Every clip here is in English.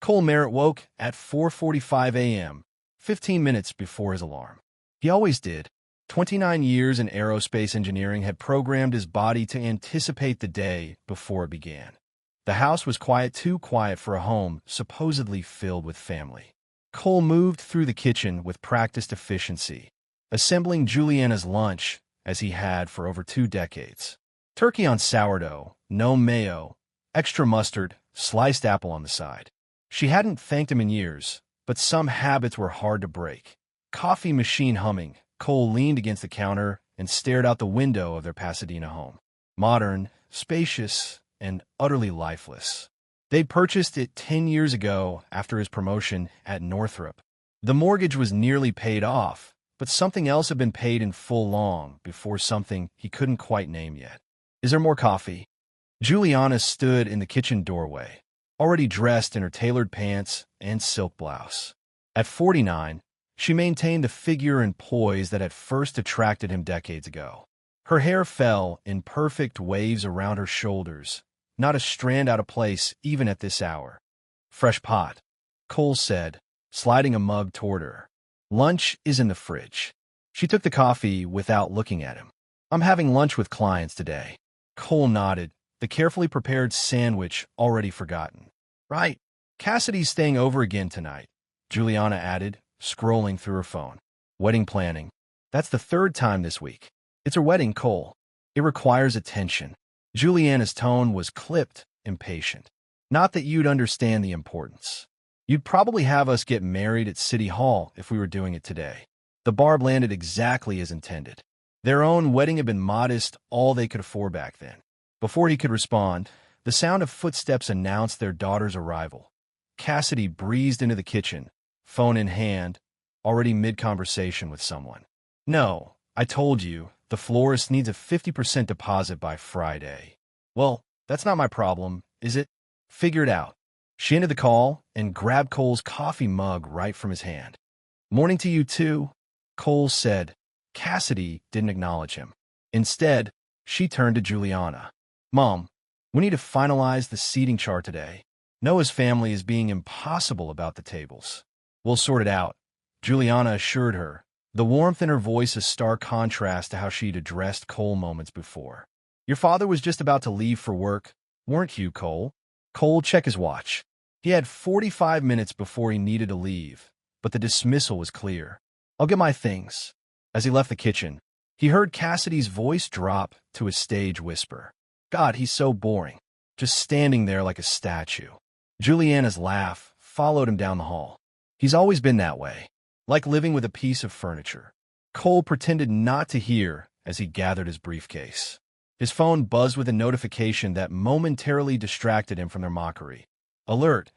Cole Merritt woke at 4:45 a.m., 15 minutes before his alarm. He always did. 29 years in aerospace engineering had programmed his body to anticipate the day before it began. The house was quiet, too quiet for a home supposedly filled with family. Cole moved through the kitchen with practiced efficiency, assembling Juliana's lunch as he had for over 2 decades. Turkey on sourdough, no mayo, extra mustard, sliced apple on the side. She hadn't thanked him in years, but some habits were hard to break. Coffee machine humming, Cole leaned against the counter and stared out the window of their Pasadena home. Modern, spacious, and utterly lifeless. They'd purchased it 10 years ago after his promotion at Northrop. The mortgage was nearly paid off, but something else had been paid in full long before something he couldn't quite name yet. "Is there more coffee?" Juliana stood in the kitchen doorway, already dressed in her tailored pants and silk blouse. At 49, she maintained the figure and poise that had first attracted him decades ago. Her hair fell in perfect waves around her shoulders, not a strand out of place even at this hour. "Fresh pot," Cole said, sliding a mug toward her. "Lunch is in the fridge." She took the coffee without looking at him. "I'm having lunch with clients today." Cole nodded, the carefully prepared sandwich already forgotten. "Right. Cassidy's staying over again tonight," Juliana added, scrolling through her phone. "Wedding planning. That's the 3rd time this week." "It's her wedding, Cole. It requires attention." Juliana's tone was clipped, impatient. "Not that you'd understand the importance. You'd probably have us get married at City Hall if we were doing it today." The barb landed exactly as intended. Their own wedding had been modest, all they could afford back then. Before he could respond, the sound of footsteps announced their daughter's arrival. Cassidy breezed into the kitchen, phone in hand, already mid-conversation with someone. "No, I told you, the florist needs a 50% deposit by Friday." "Well, that's not my problem, is it?" "Figure it out." She ended the call and grabbed Cole's coffee mug right from his hand. "Morning to you, too," Cole said. Cassidy didn't acknowledge him. Instead, she turned to Juliana. "Mom, we need to finalize the seating chart today. Noah's family is being impossible about the tables." "We'll sort it out," Juliana assured her, the warmth in her voice a stark contrast to how she'd addressed Cole moments before. "Your father was just about to leave for work, weren't you, Cole?" Cole checked his watch. He had 45 minutes before he needed to leave, but the dismissal was clear. "I'll get my things." As he left the kitchen, he heard Cassidy's voice drop to a stage whisper. "God, he's so boring, just standing there like a statue." Juliana's laugh followed him down the hall. "He's always been that way, like living with a piece of furniture." Cole pretended not to hear as he gathered his briefcase. His phone buzzed with a notification that momentarily distracted him from their mockery. "Alert!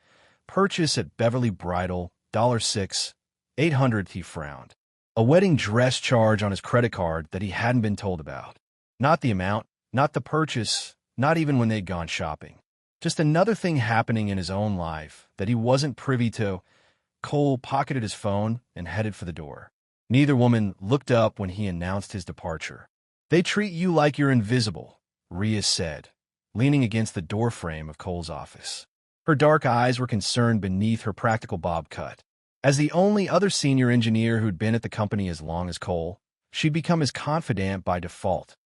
Purchase at Beverly Bridal, $6, 800. He frowned. A wedding dress charge on his credit card that he hadn't been told about. Not the amount, not the purchase, not even when they'd gone shopping. Just another thing happening in his own life that he wasn't privy to. Cole pocketed his phone and headed for the door. Neither woman looked up when he announced his departure. "They treat you like you're invisible," Rhea said, leaning against the doorframe of Cole's office. Her dark eyes were concerned beneath her practical bob cut. As the only other senior engineer who'd been at the company as long as Cole, she'd become his confidant by default.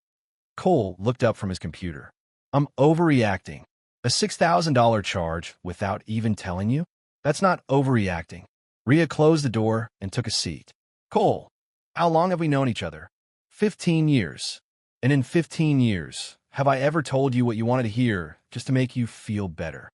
Cole looked up from his computer. "I'm overreacting. A $6,000 charge without even telling you? That's not overreacting." Rhea closed the door and took a seat. "Cole, how long have we known each other?" 15 years. And in 15 years, have I ever told you what you wanted to hear just to make you feel better?"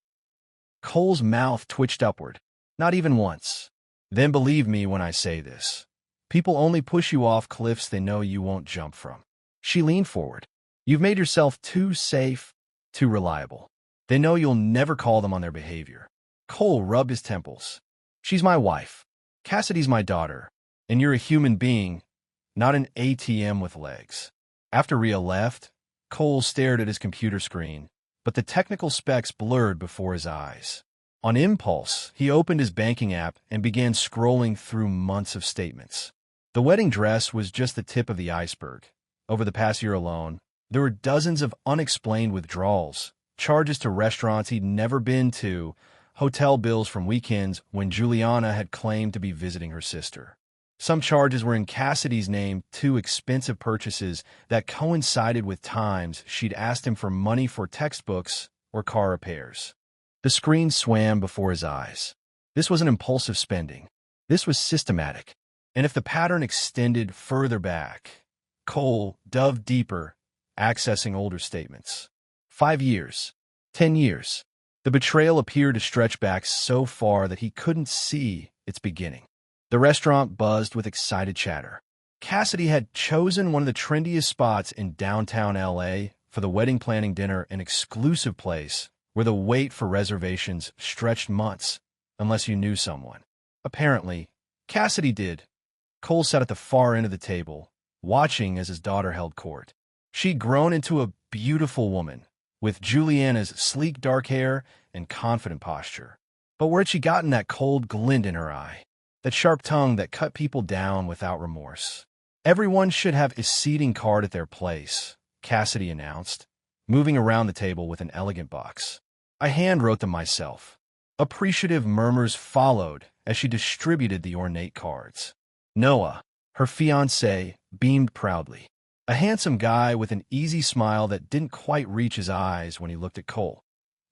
Cole's mouth twitched upward. "Not even once." "Then believe me when I say this. People only push you off cliffs they know you won't jump from." She leaned forward. "You've made yourself too safe, too reliable. They know you'll never call them on their behavior." Cole rubbed his temples. "She's my wife. Cassidy's my daughter. And you're a human being, not an ATM with legs." After Rhea left, Cole stared at his computer screen, but the technical specs blurred before his eyes. On impulse, he opened his banking app and began scrolling through months of statements. The wedding dress was just the tip of the iceberg. Over the past year alone, there were dozens of unexplained withdrawals, charges to restaurants he'd never been to, hotel bills from weekends when Juliana had claimed to be visiting her sister. Some charges were in Cassidy's name, too, expensive purchases that coincided with times she'd asked him for money for textbooks or car repairs. The screen swam before his eyes. This wasn't impulsive spending. This was systematic. And if the pattern extended further back, Cole dove deeper, accessing older statements. 5 years. 10 years. The betrayal appeared to stretch back so far that he couldn't see its beginning. The restaurant buzzed with excited chatter. Cassidy had chosen one of the trendiest spots in downtown LA for the wedding planning dinner, an exclusive place where the wait for reservations stretched months, unless you knew someone. Apparently, Cassidy did. Cole sat at the far end of the table, watching as his daughter held court. She'd grown into a beautiful woman, with Juliana's sleek dark hair and confident posture. But where had she gotten that cold glint in her eye? That sharp tongue that cut people down without remorse? Everyone should have a seating card at their place, Cassidy announced, moving around the table with an elegant box. I hand-wrote them myself. Appreciative murmurs followed as she distributed the ornate cards. Noah, her fiancé, beamed proudly. A handsome guy with an easy smile that didn't quite reach his eyes when he looked at Cole.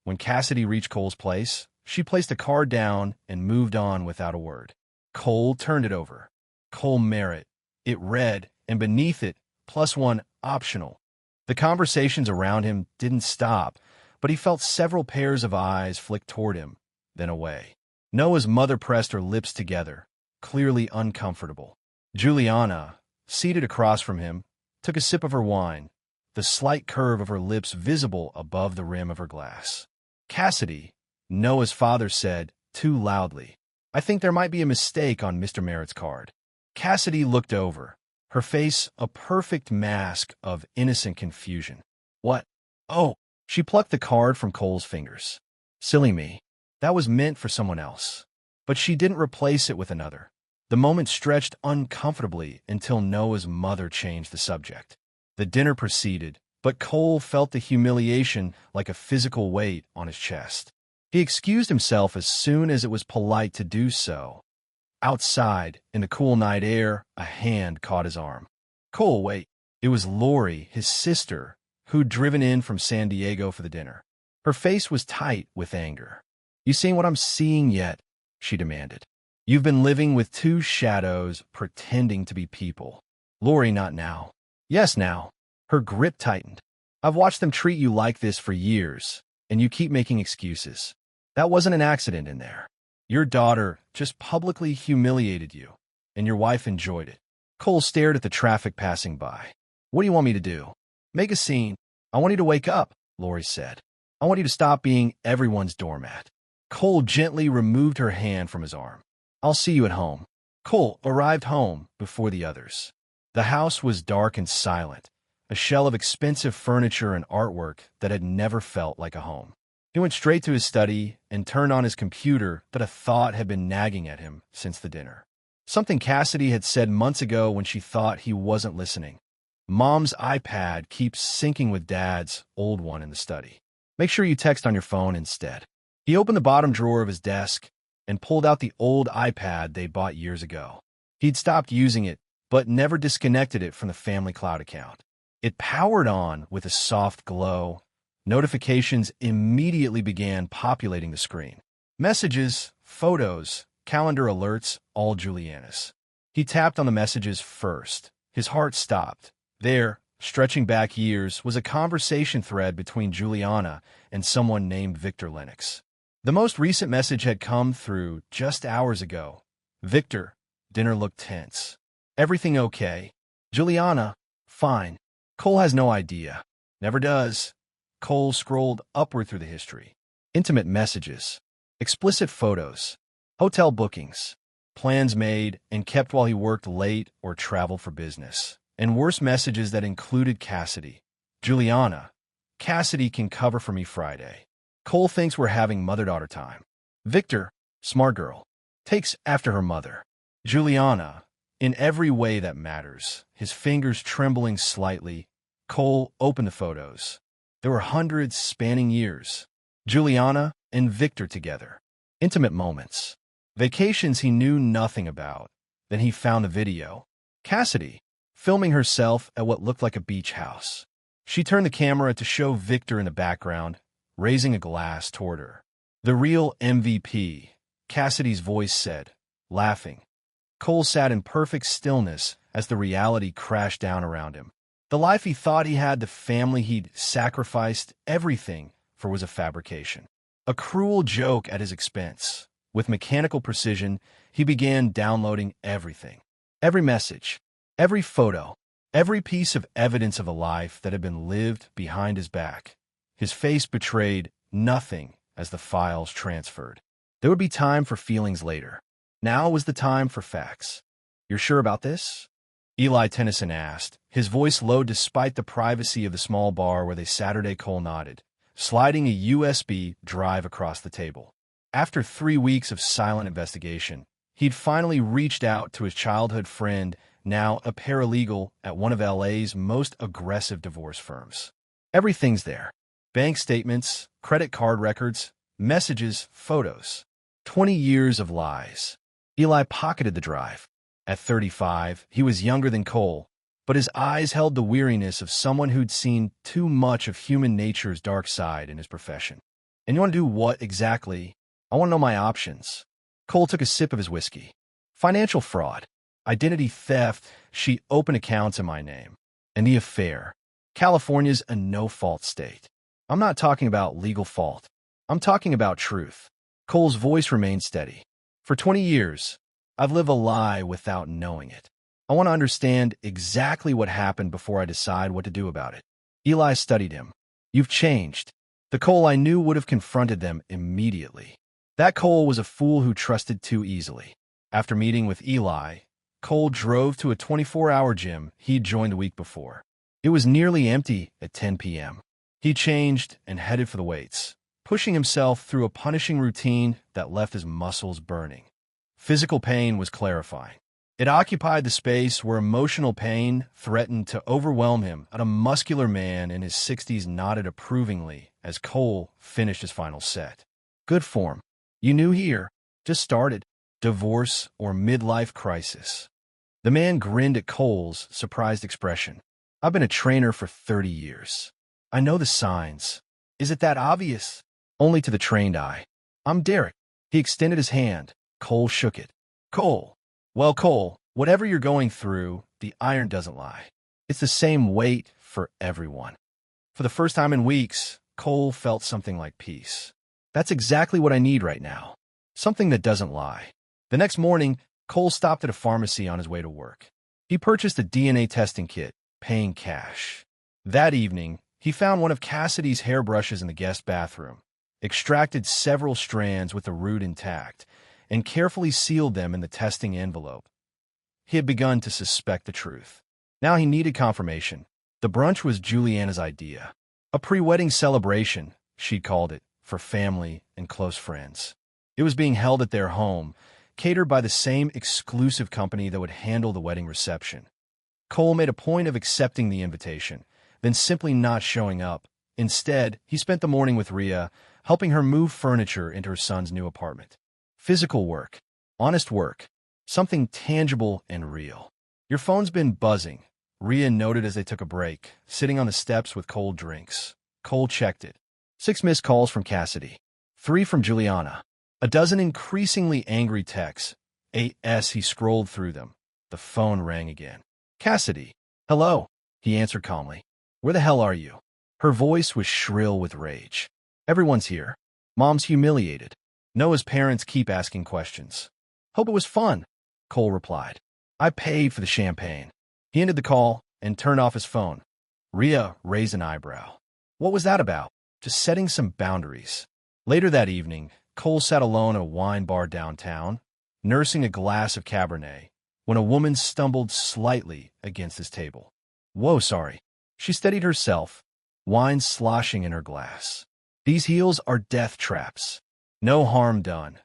When Cassidy reached Cole's place, she placed a card down and moved on without a word. Cole turned it over. Cole Merritt. It read, and beneath it, +1 optional. The conversations around him didn't stop, but he felt several pairs of eyes flick toward him, then away. Noah's mother pressed her lips together, clearly uncomfortable. Juliana, seated across from him, took a sip of her wine, the slight curve of her lips visible above the rim of her glass. Cassidy, Noah's father said, too loudly, I think there might be a mistake on Mr. Merritt's card. Cassidy looked over, her face a perfect mask of innocent confusion. What? Oh, she plucked the card from Cole's fingers. Silly me. That was meant for someone else. But she didn't replace it with another. The moment stretched uncomfortably until Noah's mother changed the subject. The dinner proceeded, but Cole felt the humiliation like a physical weight on his chest. He excused himself as soon as it was polite to do so. Outside, in the cool night air, a hand caught his arm. Cole, wait. It was Lori, his sister, who'd driven in from San Diego for the dinner. Her face was tight with anger. You seen what I'm seeing yet? She demanded. You've been living with two shadows, pretending to be people. Lori, not now. Yes, now. Her grip tightened. I've watched them treat you like this for years, and you keep making excuses. That wasn't an accident in there. Your daughter just publicly humiliated you, and your wife enjoyed it. Cole stared at the traffic passing by. What do you want me to do? Make a scene. I want you to wake up, Lori said. I want you to stop being everyone's doormat. Cole gently removed her hand from his arm. I'll see you at home. Cole arrived home before the others. The house was dark and silent, a shell of expensive furniture and artwork that had never felt like a home. He went straight to his study and turned on his computer that a thought had been nagging at him since the dinner. Something Cassidy had said months ago when she thought he wasn't listening. Mom's iPad keeps syncing with Dad's old one in the study. Make sure you text on your phone instead. He opened the bottom drawer of his desk and pulled out the old iPad they bought years ago. He'd stopped using it, but never disconnected it from the family cloud account. It powered on with a soft glow. Notifications immediately began populating the screen. Messages, photos, calendar alerts, all Juliana's. He tapped on the messages first. His heart stopped. There, stretching back years, was a conversation thread between Juliana and someone named Victor Lennox. The most recent message had come through just hours ago. Victor, dinner looked tense. Everything okay? Juliana, fine. Cole has no idea. Never does. Cole scrolled upward through the history. Intimate messages. Explicit photos. Hotel bookings. Plans made and kept while he worked late or traveled for business. And worse messages that included Cassidy. Juliana, Cassidy can cover for me Friday. Cole thinks we're having mother-daughter time. Victor, smart girl, takes after her mother. Juliana, in every way that matters, his fingers trembling slightly. Cole opened the photos. There were hundreds spanning years. Juliana and Victor together. Intimate moments. Vacations he knew nothing about. Then he found the video. Cassidy, filming herself at what looked like a beach house. She turned the camera to show Victor in the background, raising a glass toward her. The real MVP, Cassidy's voice said, laughing. Cole sat in perfect stillness as the reality crashed down around him. The life he thought he had, the family he'd sacrificed everything for, was a fabrication. A cruel joke at his expense. With mechanical precision, he began downloading everything. Every message, every photo, every piece of evidence of a life that had been lived behind his back. His face betrayed nothing as the files transferred. There would be time for feelings later. Now was the time for facts. "You're sure about this?" Eli Tennyson asked, his voice low despite the privacy of the small bar where they Saturday. Cole nodded, sliding a USB drive across the table. After 3 weeks of silent investigation, he'd finally reached out to his childhood friend, now a paralegal at one of LA's most aggressive divorce firms. Everything's there. Bank statements, credit card records, messages, photos. 20 years of lies. Eli pocketed the drive. At 35, he was younger than Cole, but his eyes held the weariness of someone who'd seen too much of human nature's dark side in his profession. "And you want to do what exactly?" "I want to know my options." Cole took a sip of his whiskey. "Financial fraud, identity theft, she opened accounts in my name. And the affair. California's a no-fault state. I'm not talking about legal fault. I'm talking about truth." Cole's voice remained steady. "For 20 years, I've lived a lie without knowing it. I want to understand exactly what happened before I decide what to do about it." Eli studied him. "You've changed." The Cole I knew would have confronted them immediately. That Cole was a fool who trusted too easily. After meeting with Eli, Cole drove to a 24-hour gym he'd joined the week before. It was nearly empty at 10 p.m. He changed and headed for the weights, pushing himself through a punishing routine that left his muscles burning. Physical pain was clarifying. It occupied the space where emotional pain threatened to overwhelm him. A muscular man in his 60s nodded approvingly as Cole finished his final set. "Good form. You new here? Just started. Divorce or midlife crisis?" The man grinned at Cole's surprised expression. "I've been a trainer for 30 years. I know the signs. Is it that obvious?" "Only to the trained eye." "I'm Derek." He extended his hand. Cole shook it. "Cole. Well, Cole, whatever you're going through, the iron doesn't lie. It's the same weight for everyone." For the first time in weeks, Cole felt something like peace. "That's exactly what I need right now. Something that doesn't lie." The next morning, Cole stopped at a pharmacy on his way to work. He purchased a DNA testing kit, paying cash. That evening, he found one of Cassidy's hairbrushes in the guest bathroom, extracted several strands with the root intact, and carefully sealed them in the testing envelope. He had begun to suspect the truth. Now he needed confirmation. The brunch was Juliana's idea. A pre-wedding celebration, she'd called it, for family and close friends. It was being held at their home, catered by the same exclusive company that would handle the wedding reception. Cole made a point of accepting the invitation, then simply not showing up. Instead, he spent the morning with Rhea, helping her move furniture into her son's new apartment. Physical work, honest work, something tangible and real. "Your phone's been buzzing," Rhea noted as they took a break, sitting on the steps with cold drinks. Cole checked it. 6 missed calls from Cassidy, 3 from Juliana, a dozen increasingly angry texts. He scrolled through them. The phone rang again. "Cassidy." "Hello," he answered calmly. "Where the hell are you?" Her voice was shrill with rage. "Everyone's here. Mom's humiliated. Noah's parents keep asking questions." "Hope it was fun," Cole replied. "I paid for the champagne." He ended the call and turned off his phone. Rhea raised an eyebrow. What was that about? Just setting some boundaries. Later that evening, Cole sat alone at a wine bar downtown, nursing a glass of Cabernet, when a woman stumbled slightly against his table. "Whoa, sorry." She steadied herself, wine sloshing in her glass. "These heels are death traps." "No harm done,"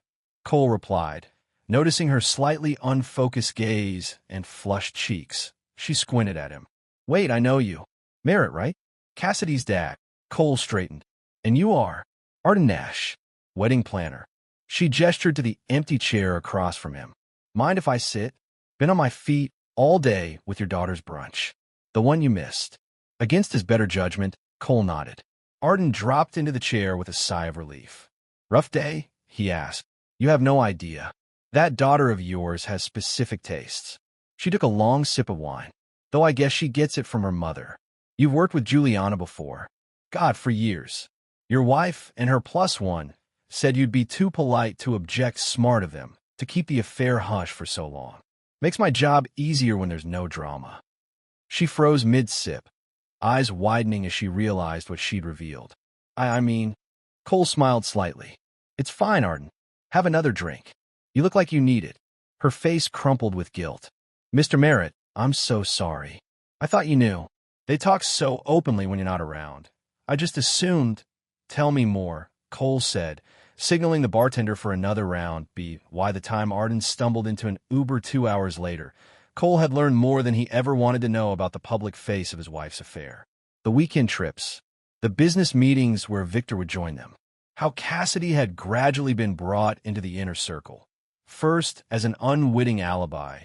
Cole replied, noticing her slightly unfocused gaze and flushed cheeks. She squinted at him. "Wait, I know you. Merritt, right? Cassidy's dad." Cole straightened. "And you are?" "Arden Nash, wedding planner." She gestured to the empty chair across from him. Mind if I sit? Been on my feet all day with your daughter's brunch. The one you missed. Against his better judgment, Cole nodded. Arden dropped into the chair with a sigh of relief. Rough day? He asked. You have no idea. That daughter of yours has specific tastes. She took a long sip of wine, though I guess she gets it from her mother. You've worked with Juliana before. God, for years. Your wife and her plus one said you'd be too polite to object smart of them to keep the affair hush for so long. Makes my job easier when there's no drama. She froze mid-sip, eyes widening as she realized what she'd revealed. I mean, Cole smiled slightly. It's fine, Arden. Have another drink. You look like you need it. Her face crumpled with guilt. Mr. Merritt, I'm so sorry. I thought you knew. They talk so openly when you're not around. I just assumed. Tell me more, Cole said, signaling the bartender for another round. By the time Arden stumbled into an Uber 2 hours later, Cole had learned more than he ever wanted to know about the public face of his wife's affair. The weekend trips, the business meetings where Victor would join them, how Cassidy had gradually been brought into the inner circle, first as an unwitting alibi,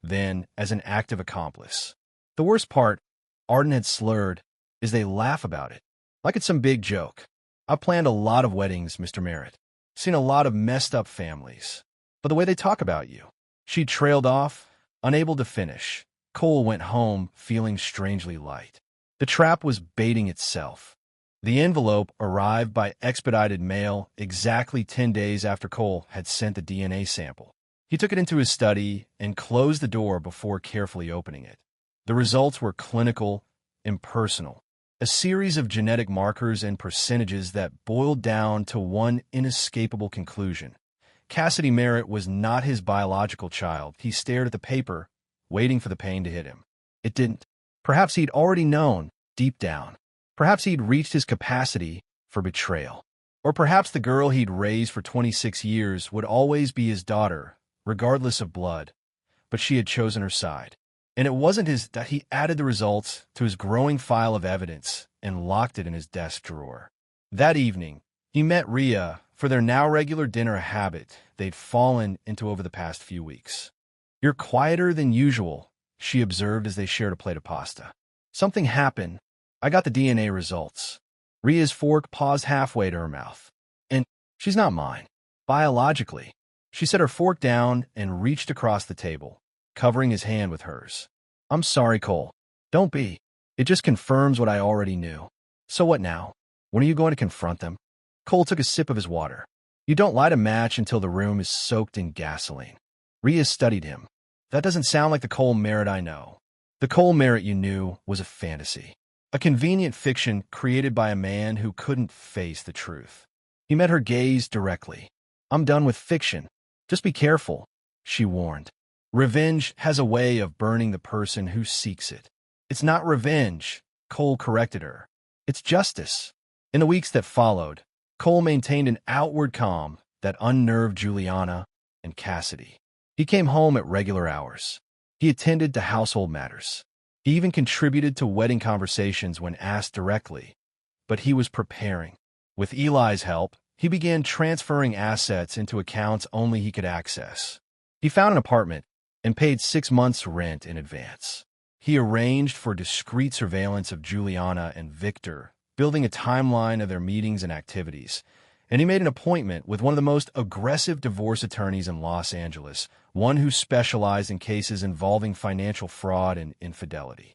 then as an active accomplice. The worst part, Arden had slurred, is they laugh about it, like it's some big joke. I've planned a lot of weddings, Mr. Merritt. Seen a lot of messed up families. But the way they talk about you. She trailed off, unable to finish. Cole went home, feeling strangely light. The trap was baiting itself. The envelope arrived by expedited mail exactly 10 days after Cole had sent the DNA sample. He took it into his study and closed the door before carefully opening it. The results were clinical, impersonal. A series of genetic markers and percentages that boiled down to one inescapable conclusion. Cassidy Merritt was not his biological child. He stared at the paper, waiting for the pain to hit him. It didn't. Perhaps he'd already known, deep down. Perhaps he'd reached his capacity for betrayal. Or perhaps the girl he'd raised for 26 years would always be his daughter, regardless of blood. But she had chosen her side. And it wasn't that he added the results to his growing file of evidence and locked it in his desk drawer. That evening, he met Rhea for their now regular dinner, a habit they'd fallen into over the past few weeks. You're quieter than usual, she observed as they shared a plate of pasta. Something happened. I got the DNA results. Rhea's fork paused halfway to her mouth. And she's not mine. Biologically. She set her fork down and reached across the table, covering his hand with hers. I'm sorry, Cole. Don't be. It just confirms what I already knew. So what now? When are you going to confront them? Cole took a sip of his water. You don't light a match until the room is soaked in gasoline. Rhea studied him. That doesn't sound like the Cole Merritt I know. The Cole Merritt you knew was a fantasy. A convenient fiction created by a man who couldn't face the truth. He met her gaze directly. I'm done with fiction. Just be careful, she warned. Revenge has a way of burning the person who seeks it. It's not revenge, Cole corrected her. It's justice. In the weeks that followed, Cole maintained an outward calm that unnerved Juliana and Cassidy. He came home at regular hours. He attended to household matters. He even contributed to wedding conversations when asked directly. But he was preparing. With Eli's help, he began transferring assets into accounts only he could access. He found an apartment and paid 6 months' rent in advance. He arranged for discreet surveillance of Juliana and Victor, building a timeline of their meetings and activities. And he made an appointment with one of the most aggressive divorce attorneys in Los Angeles, one who specialized in cases involving financial fraud and infidelity.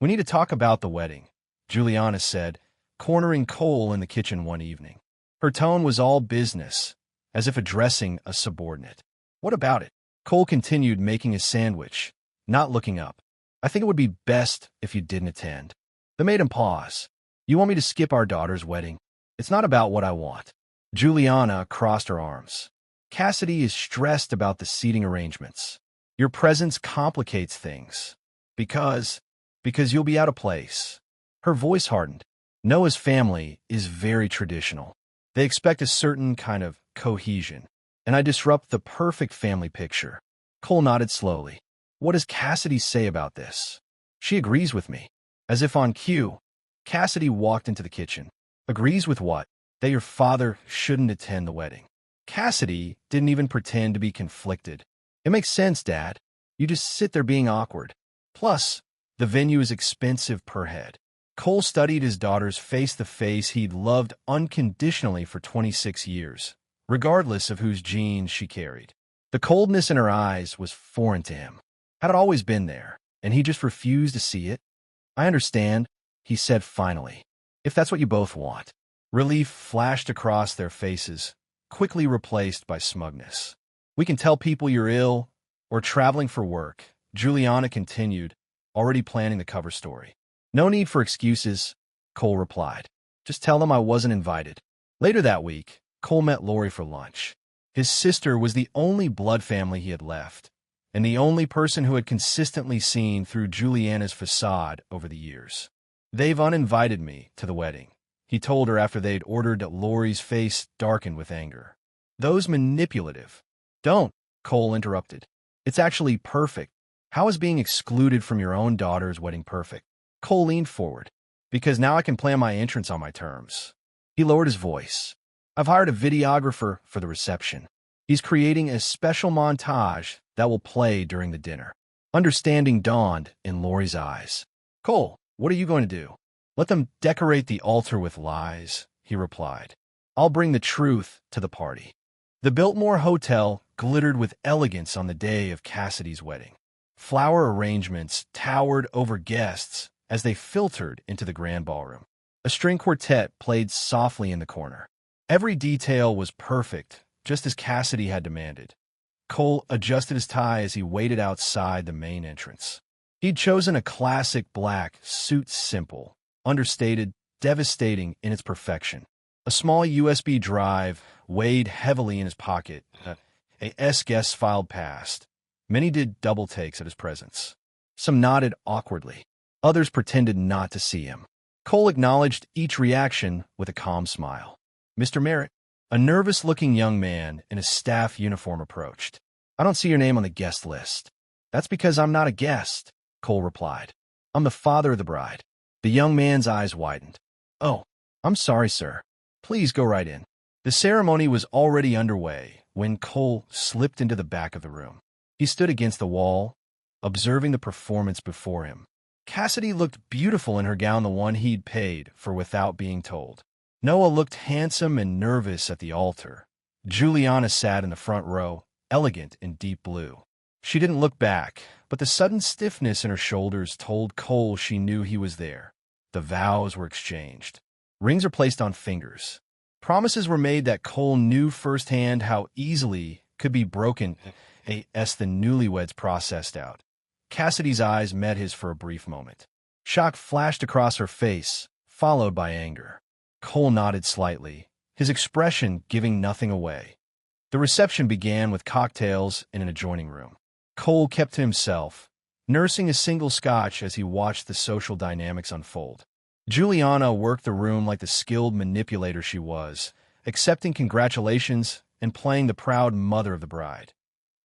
We need to talk about the wedding, Juliana said, cornering Cole in the kitchen one evening. Her tone was all business, as if addressing a subordinate. What about it? Cole continued making his sandwich, not looking up. I think it would be best if you didn't attend. That made him pause. You want me to skip our daughter's wedding? It's not about what I want. Juliana crossed her arms. Cassidy is stressed about the seating arrangements. Your presence complicates things. Because you'll be out of place. Her voice hardened. Noah's family is very traditional. They expect a certain kind of cohesion. And I disrupt the perfect family picture. Cole nodded slowly. What does Cassidy say about this? She agrees with me. As if on cue, Cassidy walked into the kitchen. Agrees with what? That your father shouldn't attend the wedding. Cassidy didn't even pretend to be conflicted. It makes sense, Dad. You just sit there being awkward. Plus, the venue is expensive per head. Cole studied his daughter's face-to-face he'd loved unconditionally for 26 years, regardless of whose genes she carried. The coldness in her eyes was foreign to him. Had it always been there, and he just refused to see it? I understand, he said finally. If that's what you both want. Relief flashed across their faces, quickly replaced by smugness. We can tell people you're ill or traveling for work, Juliana continued, already planning the cover story. No need for excuses, Cole replied. Just tell them I wasn't invited. Later that week, Cole met Lori for lunch. His sister was the only blood family he had left, and the only person who had consistently seen through Juliana's facade over the years. They've uninvited me to the wedding, he told her after they'd ordered. Lori's face darkened with anger. Those manipulative. Don't, Cole interrupted. It's actually perfect. How is being excluded from your own daughter's wedding perfect? Cole leaned forward. Because now I can plan my entrance on my terms. He lowered his voice. I've hired a videographer for the reception. He's creating a special montage that will play during the dinner. Understanding dawned in Lori's eyes. Cole, what are you going to do? Let them decorate the altar with lies, he replied. I'll bring the truth to the party. The Biltmore Hotel glittered with elegance on the day of Cassidy's wedding. Flower arrangements towered over guests as they filtered into the grand ballroom. A string quartet played softly in the corner. Every detail was perfect, just as Cassidy had demanded. Cole adjusted his tie as he waited outside the main entrance. He'd chosen a classic black suit, simple, understated, devastating in its perfection. A small USB drive weighed heavily in his pocket. As guests filed past, many did double takes at his presence. Some nodded awkwardly. Others pretended not to see him. Cole acknowledged each reaction with a calm smile. Mr. Merritt, a nervous-looking young man in a staff uniform approached. I don't see your name on the guest list. That's because I'm not a guest, Cole replied. I'm the father of the bride. The young man's eyes widened. Oh, I'm sorry, sir. Please go right in. The ceremony was already underway when Cole slipped into the back of the room. He stood against the wall, observing the performance before him. Cassidy looked beautiful in her gown, the one he'd paid for without being told. Noah looked handsome and nervous at the altar. Juliana sat in the front row, elegant in deep blue. She didn't look back, but the sudden stiffness in her shoulders told Cole she knew he was there. The vows were exchanged. Rings are placed on fingers. Promises were made that Cole knew firsthand how easily could be broken as the newlyweds processed out. Cassidy's eyes met his for a brief moment. Shock flashed across her face, followed by anger. Cole nodded slightly, his expression giving nothing away. The reception began with cocktails in an adjoining room. Cole kept to himself, nursing a single scotch as he watched the social dynamics unfold. Juliana worked the room like the skilled manipulator she was, accepting congratulations and playing the proud mother of the bride.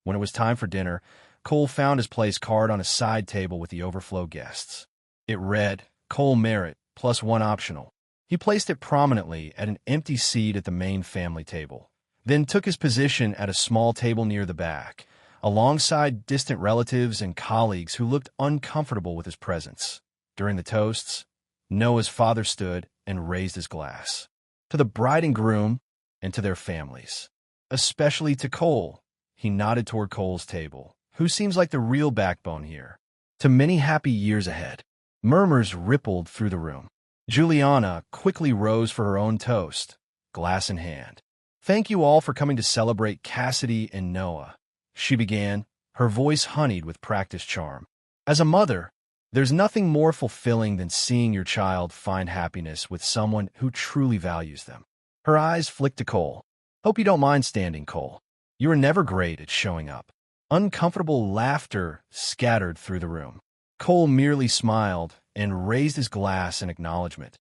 When it was time for dinner, Cole found his place card on a side table with the overflow guests. It read, Cole Merritt, +1 optional. He placed it prominently at an empty seat at the main family table, then took his position at a small table near the back, alongside distant relatives and colleagues who looked uncomfortable with his presence. During the toasts, Noah's father stood and raised his glass. To the bride and groom, and to their families. Especially to Cole. He nodded toward Cole's table, who seems like the real backbone here. To many happy years ahead. Murmurs rippled through the room. Juliana quickly rose for her own toast, glass in hand. Thank you all for coming to celebrate Cassidy and Noah, she began, her voice honeyed with practiced charm. As a mother, there's nothing more fulfilling than seeing your child find happiness with someone who truly values them. Her eyes flicked to Cole. Hope you don't mind standing, Cole. You were never great at showing up. Uncomfortable laughter scattered through the room. Cole merely smiled and raised his glass in acknowledgement.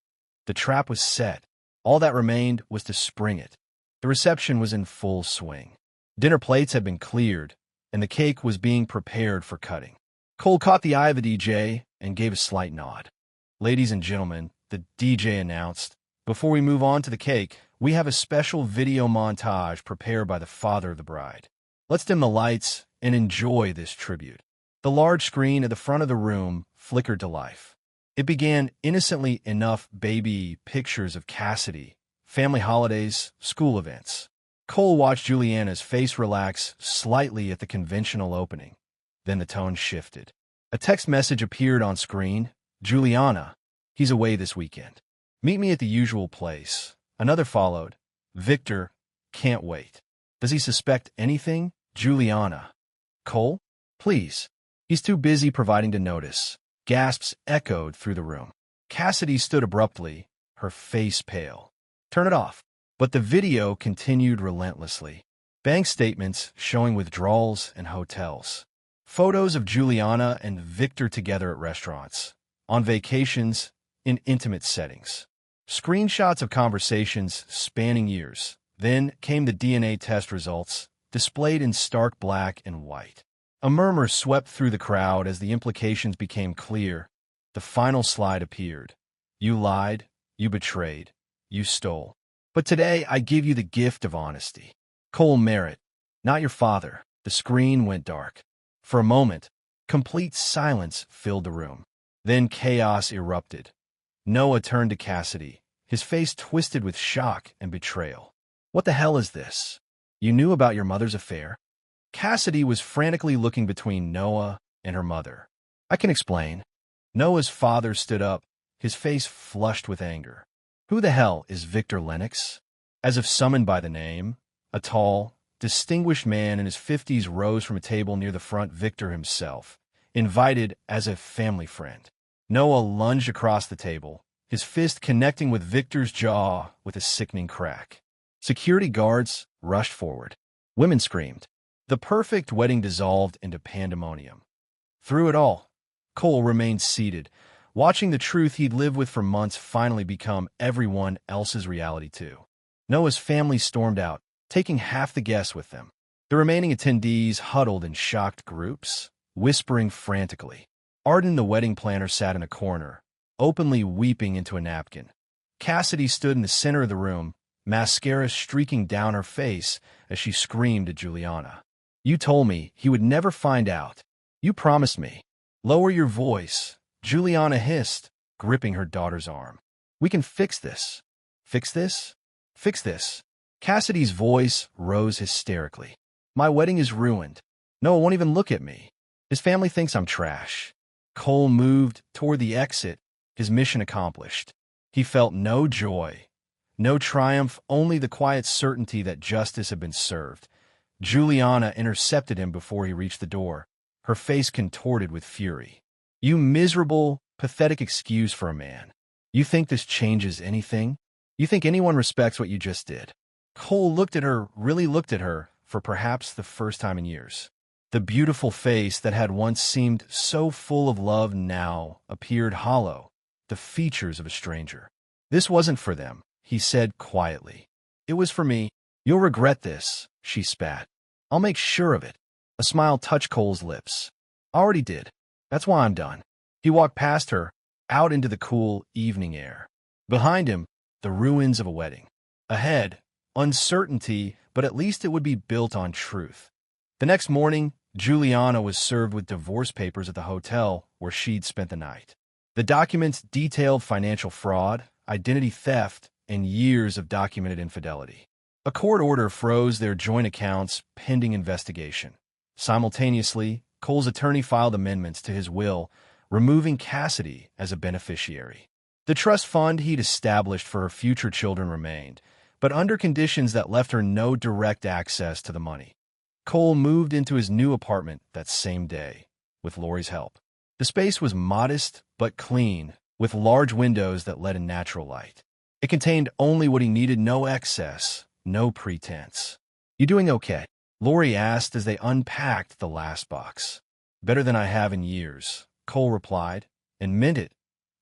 The trap was set. All that remained was to spring it. The reception was in full swing. Dinner plates had been cleared, and the cake was being prepared for cutting. Cole caught the eye of the DJ and gave a slight nod. Ladies and gentlemen, the DJ announced, before we move on to the cake, we have a special video montage prepared by the father of the bride. Let's dim the lights and enjoy this tribute. The large screen at the front of the room flickered to life. It began innocently enough baby pictures of Cassidy, family holidays, school events. Cole watched Juliana's face relax slightly at the conventional opening. Then the tone shifted. A text message appeared on screen. Juliana, he's away this weekend. Meet me at the usual place. Another followed. Victor, can't wait. Does he suspect anything? Juliana. Cole? Please. He's too busy providing to notice. Gasps echoed through the room. Cassidy stood abruptly, her face pale. Turn it off. But the video continued relentlessly. Bank statements showing withdrawals and hotels. Photos of Juliana and Victor together at restaurants. On vacations, in intimate settings. Screenshots of conversations spanning years. Then came the DNA test results, displayed in stark black and white. A murmur swept through the crowd as the implications became clear. The final slide appeared. You lied, you betrayed, you stole. But today I give you the gift of honesty. Cole Merritt, not your father. The screen went dark. For a moment, complete silence filled the room. Then chaos erupted. Noah turned to Cassidy, his face twisted with shock and betrayal. What the hell is this? You knew about your mother's affair? Cassidy was frantically looking between Noah and her mother. I can explain. Noah's father stood up, his face flushed with anger. Who the hell is Victor Lennox? As if summoned by the name, a tall, distinguished man in his 50s rose from a table near the front. Victor himself, invited as a family friend. Noah lunged across the table, his fist connecting with Victor's jaw with a sickening crack. Security guards rushed forward. Women screamed. The perfect wedding dissolved into pandemonium. Through it all, Cole remained seated, watching the truth he'd lived with for months finally become everyone else's reality too. Noah's family stormed out, taking half the guests with them. The remaining attendees huddled in shocked groups, whispering frantically. Arden, the wedding planner, sat in a corner, openly weeping into a napkin. Cassidy stood in the center of the room, mascara streaking down her face as she screamed at Juliana. You told me he would never find out. You promised me. Lower your voice, Juliana hissed, gripping her daughter's arm. We can fix this. Fix this? Fix this. Cassidy's voice rose hysterically. My wedding is ruined. Noah won't even look at me. His family thinks I'm trash. Cole moved toward the exit, his mission accomplished. He felt no joy, no triumph, only the quiet certainty that justice had been served. Juliana intercepted him before he reached the door, her face contorted with fury. You miserable, pathetic excuse for a man. You think this changes anything? You think anyone respects what you just did? Cole looked at her, really looked at her, for perhaps the first time in years. The beautiful face that had once seemed so full of love now appeared hollow, the features of a stranger. This wasn't for them, he said quietly. It was for me. You'll regret this, she spat. I'll make sure of it. A smile touched Cole's lips. I already did. That's why I'm done. He walked past her, out into the cool evening air. Behind him, the ruins of a wedding. Ahead, uncertainty, but at least it would be built on truth. The next morning, Juliana was served with divorce papers at the hotel where she'd spent the night. The documents detailed financial fraud, identity theft, and years of documented infidelity. A court order froze their joint accounts pending investigation. Simultaneously, Cole's attorney filed amendments to his will, removing Cassidy as a beneficiary. The trust fund he'd established for her future children remained, but under conditions that left her no direct access to the money. Cole moved into his new apartment that same day, with Lori's help. The space was modest but clean, with large windows that let in natural light. It contained only what he needed, no excess, no pretense. You doing okay? Lori asked as they unpacked the last box. Better than I have in years, Cole replied, and meant it.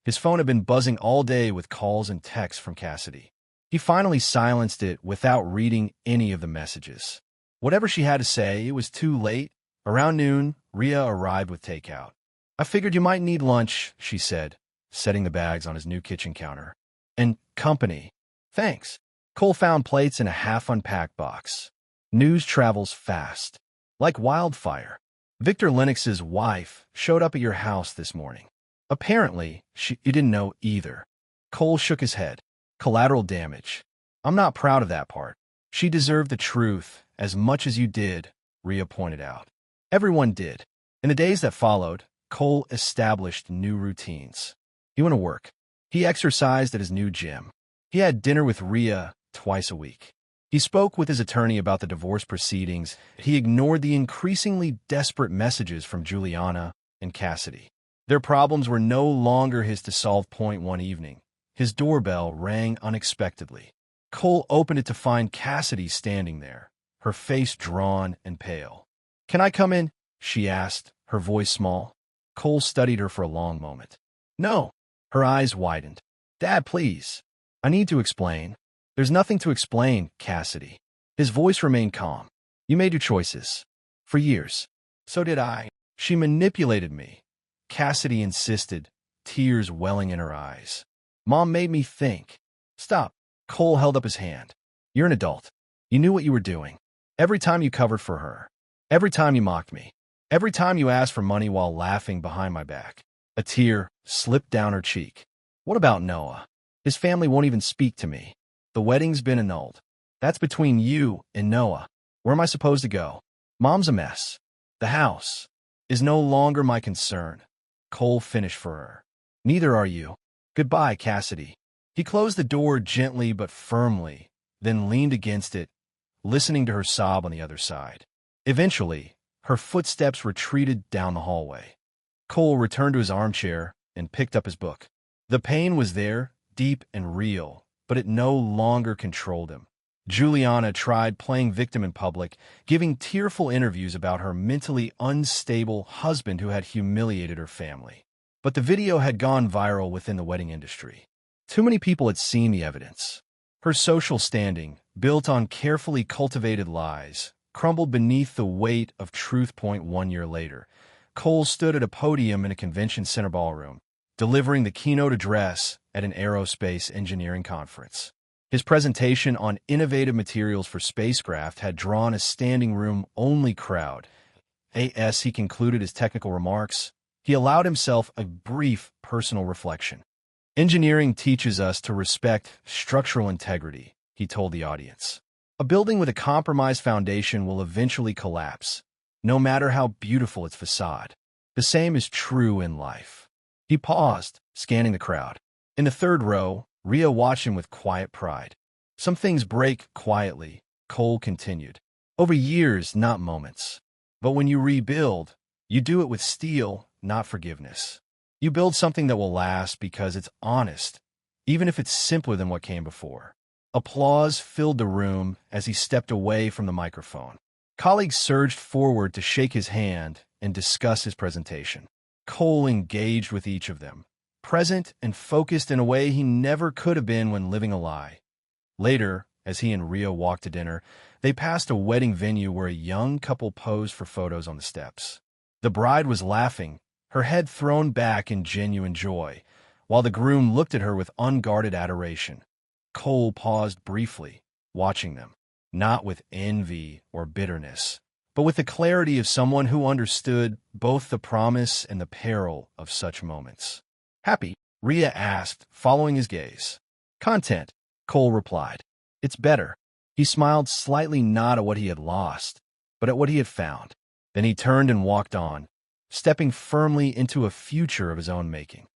His phone had been buzzing all day with calls and texts from Cassidy. He finally silenced it without reading any of the messages. Whatever she had to say, it was too late. Around noon, Rhea arrived with takeout. I figured you might need lunch, she said, setting the bags on his new kitchen counter. And company. Thanks. Cole found plates in a half-unpacked box. News travels fast. Like wildfire. Victor Lennox's wife showed up at your house this morning. Apparently, you didn't know either. Cole shook his head. Collateral damage. I'm not proud of that part. She deserved the truth as much as you did, Rhea pointed out. Everyone did. In the days that followed, Cole established new routines. He went to work. He exercised at his new gym. He had dinner with Rhea twice a week. He spoke with his attorney about the divorce proceedings. He ignored the increasingly desperate messages from Juliana and Cassidy. Their problems were no longer his to solve. One evening, his doorbell rang unexpectedly. Cole opened it to find Cassidy standing there, her face drawn and pale. "Can I come in?" she asked, her voice small. Cole studied her for a long moment. "No." Her eyes widened. "Dad, please. I need to explain." "There's nothing to explain, Cassidy." His voice remained calm. "You made your choices. For years. So did I." "She manipulated me," Cassidy insisted, tears welling in her eyes. "Mom made me think." "Stop." Cole held up his hand. "You're an adult. You knew what you were doing. Every time you covered for her. Every time you mocked me. Every time you asked for money while laughing behind my back." A tear slipped down her cheek. "What about Noah? His family won't even speak to me. The wedding's been annulled. That's between you and Noah. Where am I supposed to go? Mom's a mess. The house is no longer my concern." Cole finished for her. "Neither are you. Goodbye, Cassidy." He closed the door gently but firmly, then leaned against it, listening to her sob on the other side. Eventually, her footsteps retreated down the hallway. Cole returned to his armchair and picked up his book. The pain was there, deep and real, but it no longer controlled him. Juliana tried playing victim in public, giving tearful interviews about her mentally unstable husband who had humiliated her family. But the video had gone viral within the wedding industry. Too many people had seen the evidence. Her social standing, built on carefully cultivated lies, crumbled beneath the weight of truth. 1 year later, Cole stood at a podium in a convention center ballroom, delivering the keynote address at an aerospace engineering conference. His presentation on innovative materials for spacecraft had drawn a standing room-only crowd. As he concluded his technical remarks, he allowed himself a brief personal reflection. "Engineering teaches us to respect structural integrity," he told the audience. "A building with a compromised foundation will eventually collapse, no matter how beautiful its facade. The same is true in life." He paused, scanning the crowd. In the third row, Rhea watched him with quiet pride. "Some things break quietly," Cole continued. "Over years, not moments. But when you rebuild, you do it with steel, not forgiveness. You build something that will last because it's honest, even if it's simpler than what came before." Applause filled the room as he stepped away from the microphone. Colleagues surged forward to shake his hand and discuss his presentation. Cole engaged with each of them, present and focused in a way he never could have been when living a lie. Later, as he and Rhea walked to dinner, they passed a wedding venue where a young couple posed for photos on the steps. The bride was laughing, her head thrown back in genuine joy, while the groom looked at her with unguarded adoration. Cole paused briefly, watching them, not with envy or bitterness, but with the clarity of someone who understood both the promise and the peril of such moments. "Happy?" Rhea asked, following his gaze. "Content," Cole replied. "It's better." He smiled slightly, not at what he had lost, but at what he had found. Then he turned and walked on, stepping firmly into a future of his own making.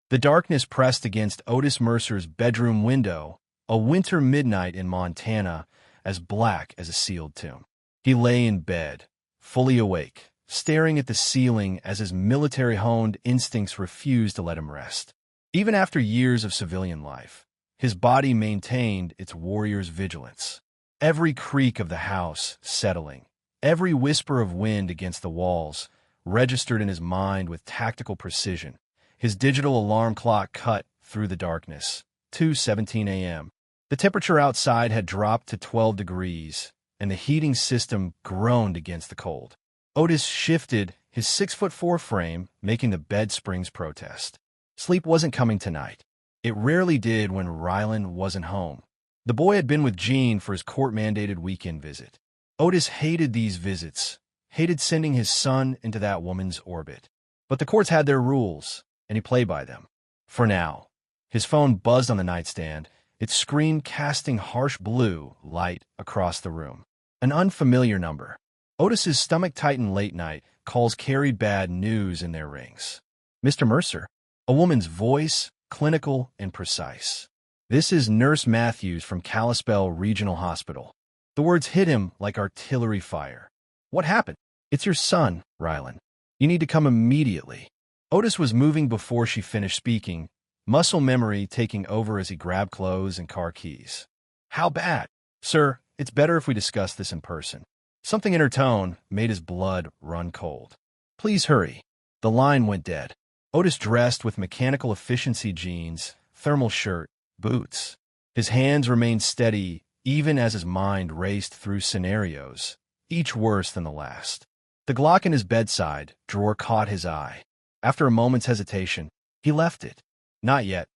The darkness pressed against Otis Mercer's bedroom window, a winter midnight in Montana, as black as a sealed tomb. He lay in bed, fully awake, staring at the ceiling as his military-honed instincts refused to let him rest. Even after years of civilian life, his body maintained its warrior's vigilance. Every creak of the house settling, every whisper of wind against the walls, registered in his mind with tactical precision. His digital alarm clock cut through the darkness. 2:17 a.m. The temperature outside had dropped to 12 degrees, and the heating system groaned against the cold. Otis shifted his 6'4" frame, making the bed springs protest. Sleep wasn't coming tonight. It rarely did when Rylan wasn't home. The boy had been with Jean for his court-mandated weekend visit. Otis hated these visits, hated sending his son into that woman's orbit. But the courts had their rules, and he played by them. For now. His phone buzzed on the nightstand, its screen casting harsh blue light across the room. An unfamiliar number. Otis's stomach tightened late night. Calls carried bad news in their rings. Mr. Mercer. A woman's voice, clinical and precise. This is Nurse Matthews from Kalispell Regional Hospital. The words hit him like artillery fire. What happened? It's your son, Rylan. You need to come immediately. Otis was moving before she finished speaking, muscle memory taking over as he grabbed clothes and car keys. How bad? Sir, it's better if we discuss this in person. Something in her tone made his blood run cold. Please hurry. The line went dead. Otis dressed with mechanical efficiency jeans, thermal shirt, boots. His hands remained steady even as his mind raced through scenarios, each worse than the last. The Glock in his bedside drawer caught his eye. After a moment's hesitation, he left it. Not yet.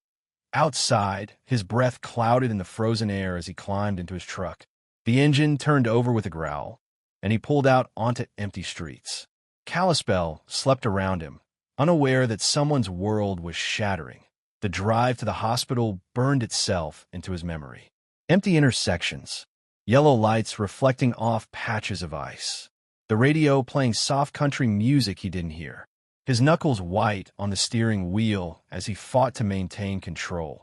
Outside, his breath clouded in the frozen air as he climbed into his truck. The engine turned over with a growl, and he pulled out onto empty streets. Kalispell slept around him, unaware that someone's world was shattering. The drive to the hospital burned itself into his memory. Empty intersections, yellow lights reflecting off patches of ice. The radio playing soft country music he didn't hear. His knuckles white on the steering wheel as he fought to maintain control.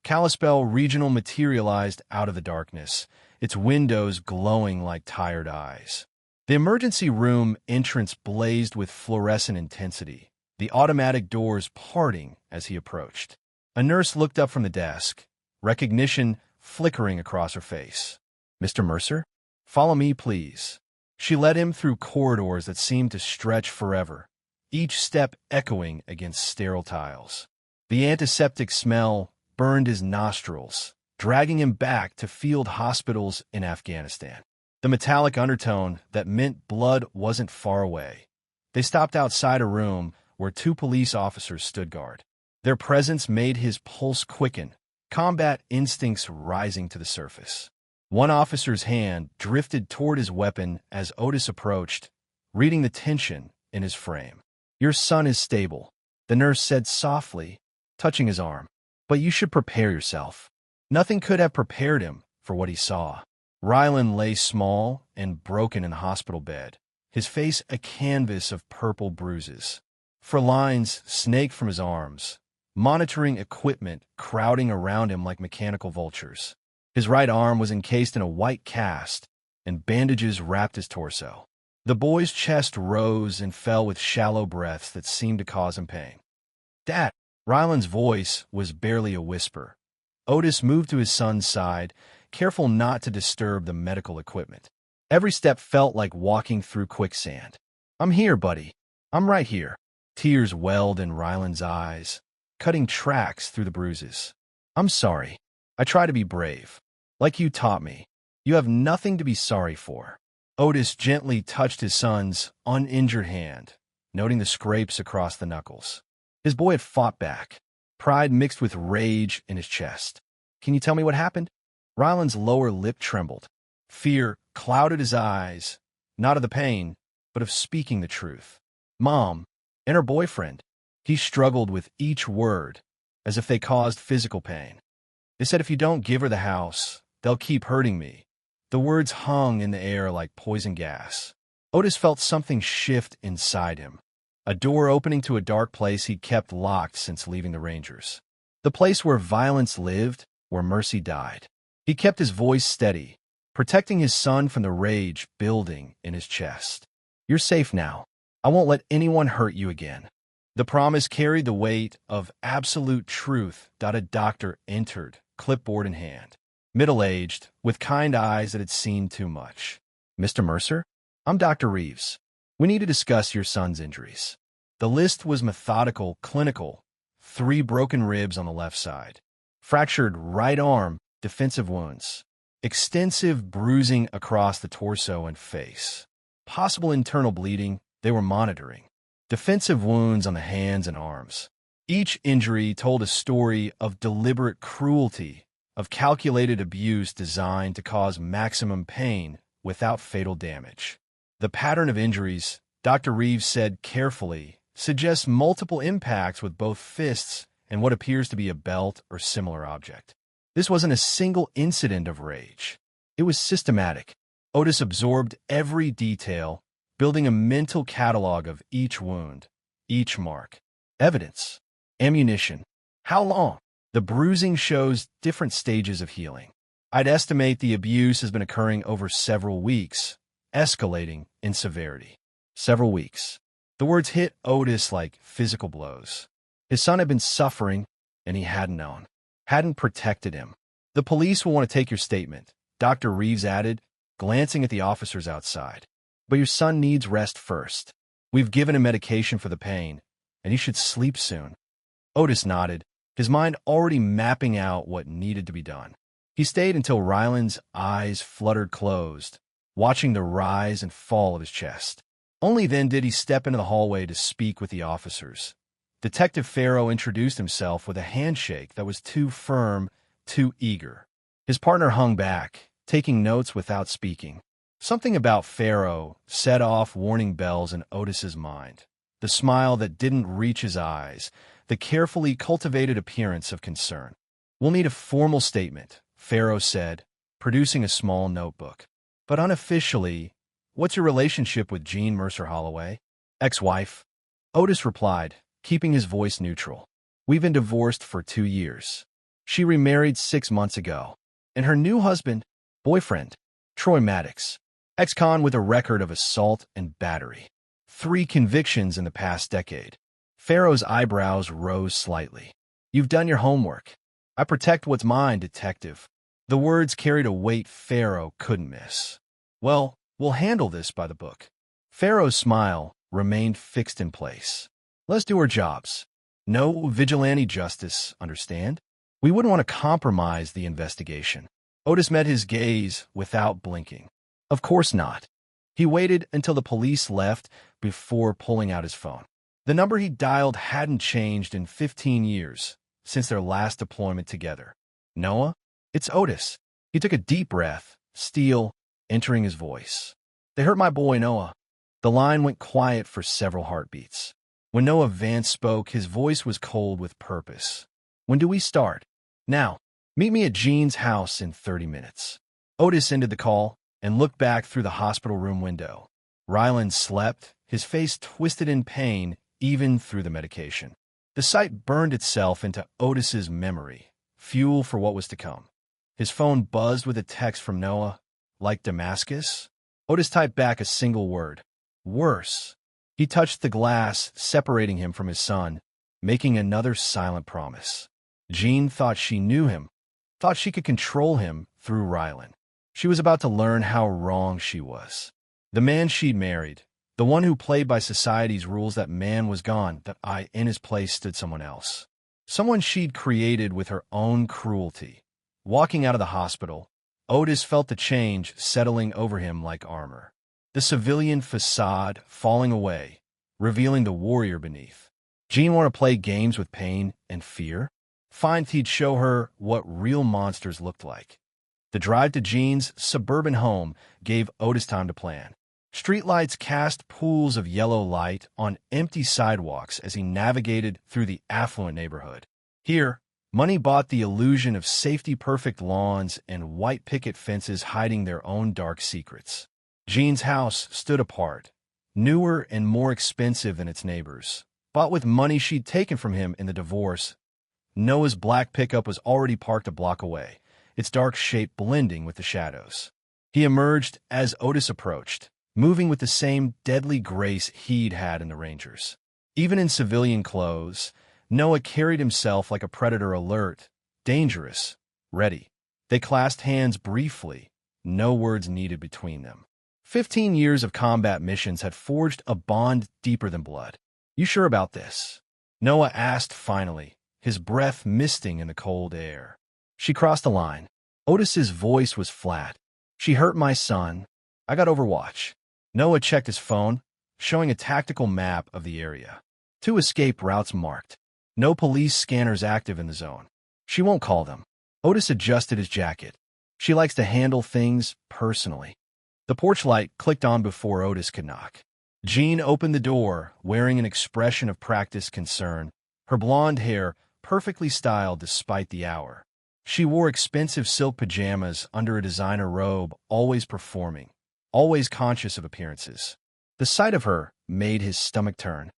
Kalispell Regional materialized out of the darkness, its windows glowing like tired eyes. The emergency room entrance blazed with fluorescent intensity, the automatic doors parting as he approached. A nurse looked up from the desk, recognition flickering across her face. Mr. Mercer? Follow me, please. She led him through corridors that seemed to stretch forever, each step echoing against sterile tiles. The antiseptic smell burned his nostrils, dragging him back to field hospitals in Afghanistan. The metallic undertone that meant blood wasn't far away. They stopped outside a room where two police officers stood guard. Their presence made his pulse quicken, combat instincts rising to the surface. One officer's hand drifted toward his weapon as Otis approached, reading the tension in his frame. Your son is stable, the nurse said softly, touching his arm. But you should prepare yourself. Nothing could have prepared him for what he saw. Rylan lay small and broken in the hospital bed, his face a canvas of purple bruises. Lines snaked from his arms, monitoring equipment crowding around him like mechanical vultures. His right arm was encased in a white cast, and bandages wrapped his torso. The boy's chest rose and fell with shallow breaths that seemed to cause him pain. Dad! Rylan's voice was barely a whisper. Otis moved to his son's side, careful not to disturb the medical equipment. Every step felt like walking through quicksand. I'm here, buddy. I'm right here. Tears welled in Rylan's eyes, cutting tracks through the bruises. I'm sorry. I try to be brave. Like you taught me. You have nothing to be sorry for. Otis gently touched his son's uninjured hand, noting the scrapes across the knuckles. His boy had fought back, pride mixed with rage in his chest. Can you tell me what happened? Rylan's lower lip trembled. Fear clouded his eyes, not of the pain, but of speaking the truth. Mom, and her boyfriend. He struggled with each word, as if they caused physical pain. They said if you don't give her the house, they'll keep hurting me. The words hung in the air like poison gas. Otis felt something shift inside him. A door opening to a dark place he'd kept locked since leaving the Rangers. The place where violence lived, where mercy died. He kept his voice steady, protecting his son from the rage building in his chest. You're safe now. I won't let anyone hurt you again. The promise carried the weight of absolute truth. A doctor entered, clipboard in hand. Middle-aged, with kind eyes that had seen too much. Mr. Mercer? I'm Dr. Reeves. We need to discuss your son's injuries. The list was methodical, clinical. 3 broken ribs on the left side. Fractured right arm, defensive wounds. Extensive bruising across the torso and face. Possible internal bleeding, they were monitoring. Defensive wounds on the hands and arms. Each injury told a story of deliberate cruelty of calculated abuse designed to cause maximum pain without fatal damage. The pattern of injuries, Dr. Reeves said carefully, suggests multiple impacts with both fists and what appears to be a belt or similar object. This wasn't a single incident of rage. It was systematic. Otis absorbed every detail, building a mental catalog of each wound, each mark. Evidence. Ammunition. How long? The bruising shows different stages of healing. I'd estimate the abuse has been occurring over several weeks, escalating in severity. Several weeks. The words hit Otis like physical blows. His son had been suffering, and he hadn't known. Hadn't protected him. The police will want to take your statement, Dr. Reeves added, glancing at the officers outside. But your son needs rest first. We've given him medication for the pain, and he should sleep soon. Otis nodded, his mind already mapping out what needed to be done. He stayed until Ryland's eyes fluttered closed, watching the rise and fall of his chest. Only then did he step into the hallway to speak with the officers. Detective Farrow introduced himself with a handshake that was too firm, too eager. His partner hung back, taking notes without speaking. Something about Farrow set off warning bells in Otis's mind. The smile that didn't reach his eyes, the carefully cultivated appearance of concern. We'll need a formal statement, Farrow said, producing a small notebook. But unofficially, what's your relationship with Jean Mercer Holloway? Ex-wife? Otis replied, keeping his voice neutral. We've been divorced for 2 years. She remarried 6 months ago. And her new husband, boyfriend, Troy Maddox, ex-con with a record of assault and battery. 3 convictions in the past decade. Farrow's eyebrows rose slightly. You've done your homework. I protect what's mine, detective. The words carried a weight Farrow couldn't miss. Well, we'll handle this by the book. Farrow's smile remained fixed in place. Let's do our jobs. No vigilante justice, understand? We wouldn't want to compromise the investigation. Otis met his gaze without blinking. Of course not. He waited until the police left before pulling out his phone. The number he dialed hadn't changed in 15 years, since their last deployment together. Noah? It's Otis. He took a deep breath, steel entering his voice. They hurt my boy, Noah. The line went quiet for several heartbeats. When Noah Vance spoke, his voice was cold with purpose. When do we start? Now. Meet me at Jean's house in 30 minutes. Otis ended the call and looked back through the hospital room window. Ryland slept, his face twisted in pain, even through the medication. The sight burned itself into Otis's memory, fuel for what was to come. His phone buzzed with a text from Noah. Like Damascus? Otis typed back a single word. Worse. He touched the glass, separating him from his son, making another silent promise. Jean thought she knew him, thought she could control him through Ryland. She was about to learn how wrong she was. The man she'd married, the one who played by society's rules, that man was gone, that in his place stood someone else. Someone she'd created with her own cruelty. Walking out of the hospital, Otis felt the change settling over him like armor. The civilian facade falling away, revealing the warrior beneath. Jean wanted to play games with pain and fear? Fine, he'd show her what real monsters looked like. The drive to Jean's suburban home gave Otis time to plan. Streetlights cast pools of yellow light on empty sidewalks as he navigated through the affluent neighborhood. Here, money bought the illusion of safety-perfect lawns and white picket fences hiding their own dark secrets. Jean's house stood apart, newer and more expensive than its neighbors. Bought with money she'd taken from him in the divorce, Noah's black pickup was already parked a block away, its dark shape blending with the shadows. He emerged as Otis approached, moving with the same deadly grace he'd had in the Rangers. Even in civilian clothes, Noah carried himself like a predator, alert, dangerous, ready. They clasped hands briefly, no words needed between them. 15 years of combat missions had forged a bond deeper than blood. You sure about this? Noah asked finally, his breath misting in the cold air. She crossed the line. Otis's voice was flat. She hurt my son. I got Overwatch. Noah checked his phone, showing a tactical map of the area. 2 escape routes marked. No police scanners active in the zone. She won't call them. Otis adjusted his jacket. She likes to handle things personally. The porch light clicked on before Otis could knock. Jean opened the door, wearing an expression of practiced concern, her blonde hair perfectly styled despite the hour. She wore expensive silk pajamas under a designer robe, always performing, always conscious of appearances. The sight of her made his stomach turn.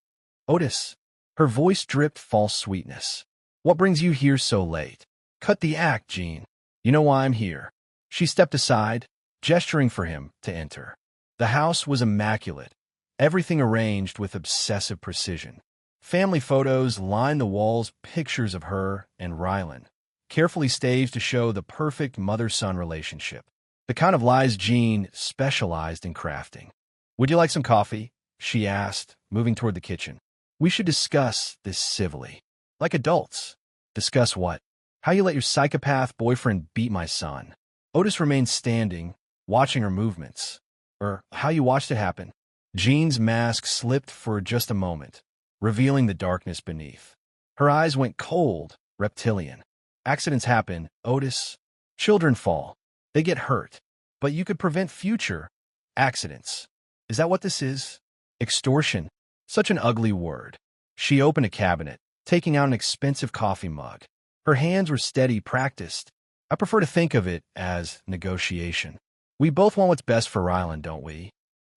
Otis. Her voice dripped false sweetness. What brings you here so late? Cut the act, Jean. You know why I'm here. She stepped aside, gesturing for him to enter. The house was immaculate, everything arranged with obsessive precision. Family photos lined the walls, pictures of her and Rylan, carefully staged to show the perfect mother-son relationship, the kind of lies Jean specialized in crafting. Would you like some coffee? She asked, moving toward the kitchen. We should discuss this civilly. Like adults. Discuss what? How you let your psychopath boyfriend beat my son. Otis remained standing, watching her movements. Or how you watched it happen. Jean's mask slipped for just a moment, revealing the darkness beneath. Her eyes went cold, reptilian. Accidents happen, Otis. Children fall. They get hurt. But you could prevent future accidents. Is that what this is? Extortion. Such an ugly word. She opened a cabinet, taking out an expensive coffee mug. Her hands were steady, practiced. I prefer to think of it as negotiation. We both want what's best for Rylan, don't we?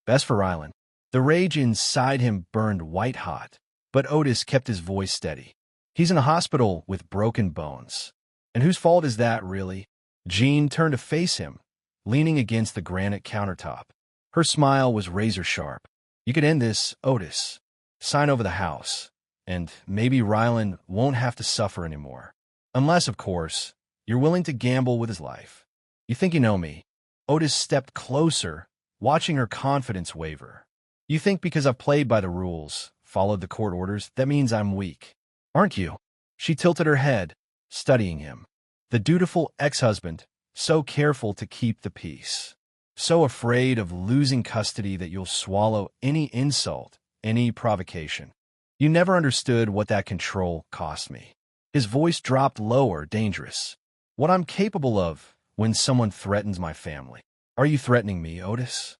Best for Rylan. The rage inside him burned white-hot, but Otis kept his voice steady. He's in a hospital with broken bones. And whose fault is that, really? Jean turned to face him, leaning against the granite countertop. Her smile was razor-sharp. You could end this, Otis. Sign over the house, and maybe Rylan won't have to suffer anymore. Unless, of course, you're willing to gamble with his life. You think you know me. Otis stepped closer, watching her confidence waver. You think because I've played by the rules, followed the court orders, that means I'm weak. Aren't you? She tilted her head, studying him. The dutiful ex-husband, so careful to keep the peace. So afraid of losing custody that you'll swallow any insult, any provocation. You never understood what that control cost me. His voice dropped lower, dangerous. What I'm capable of when someone threatens my family. Are you threatening me, Otis?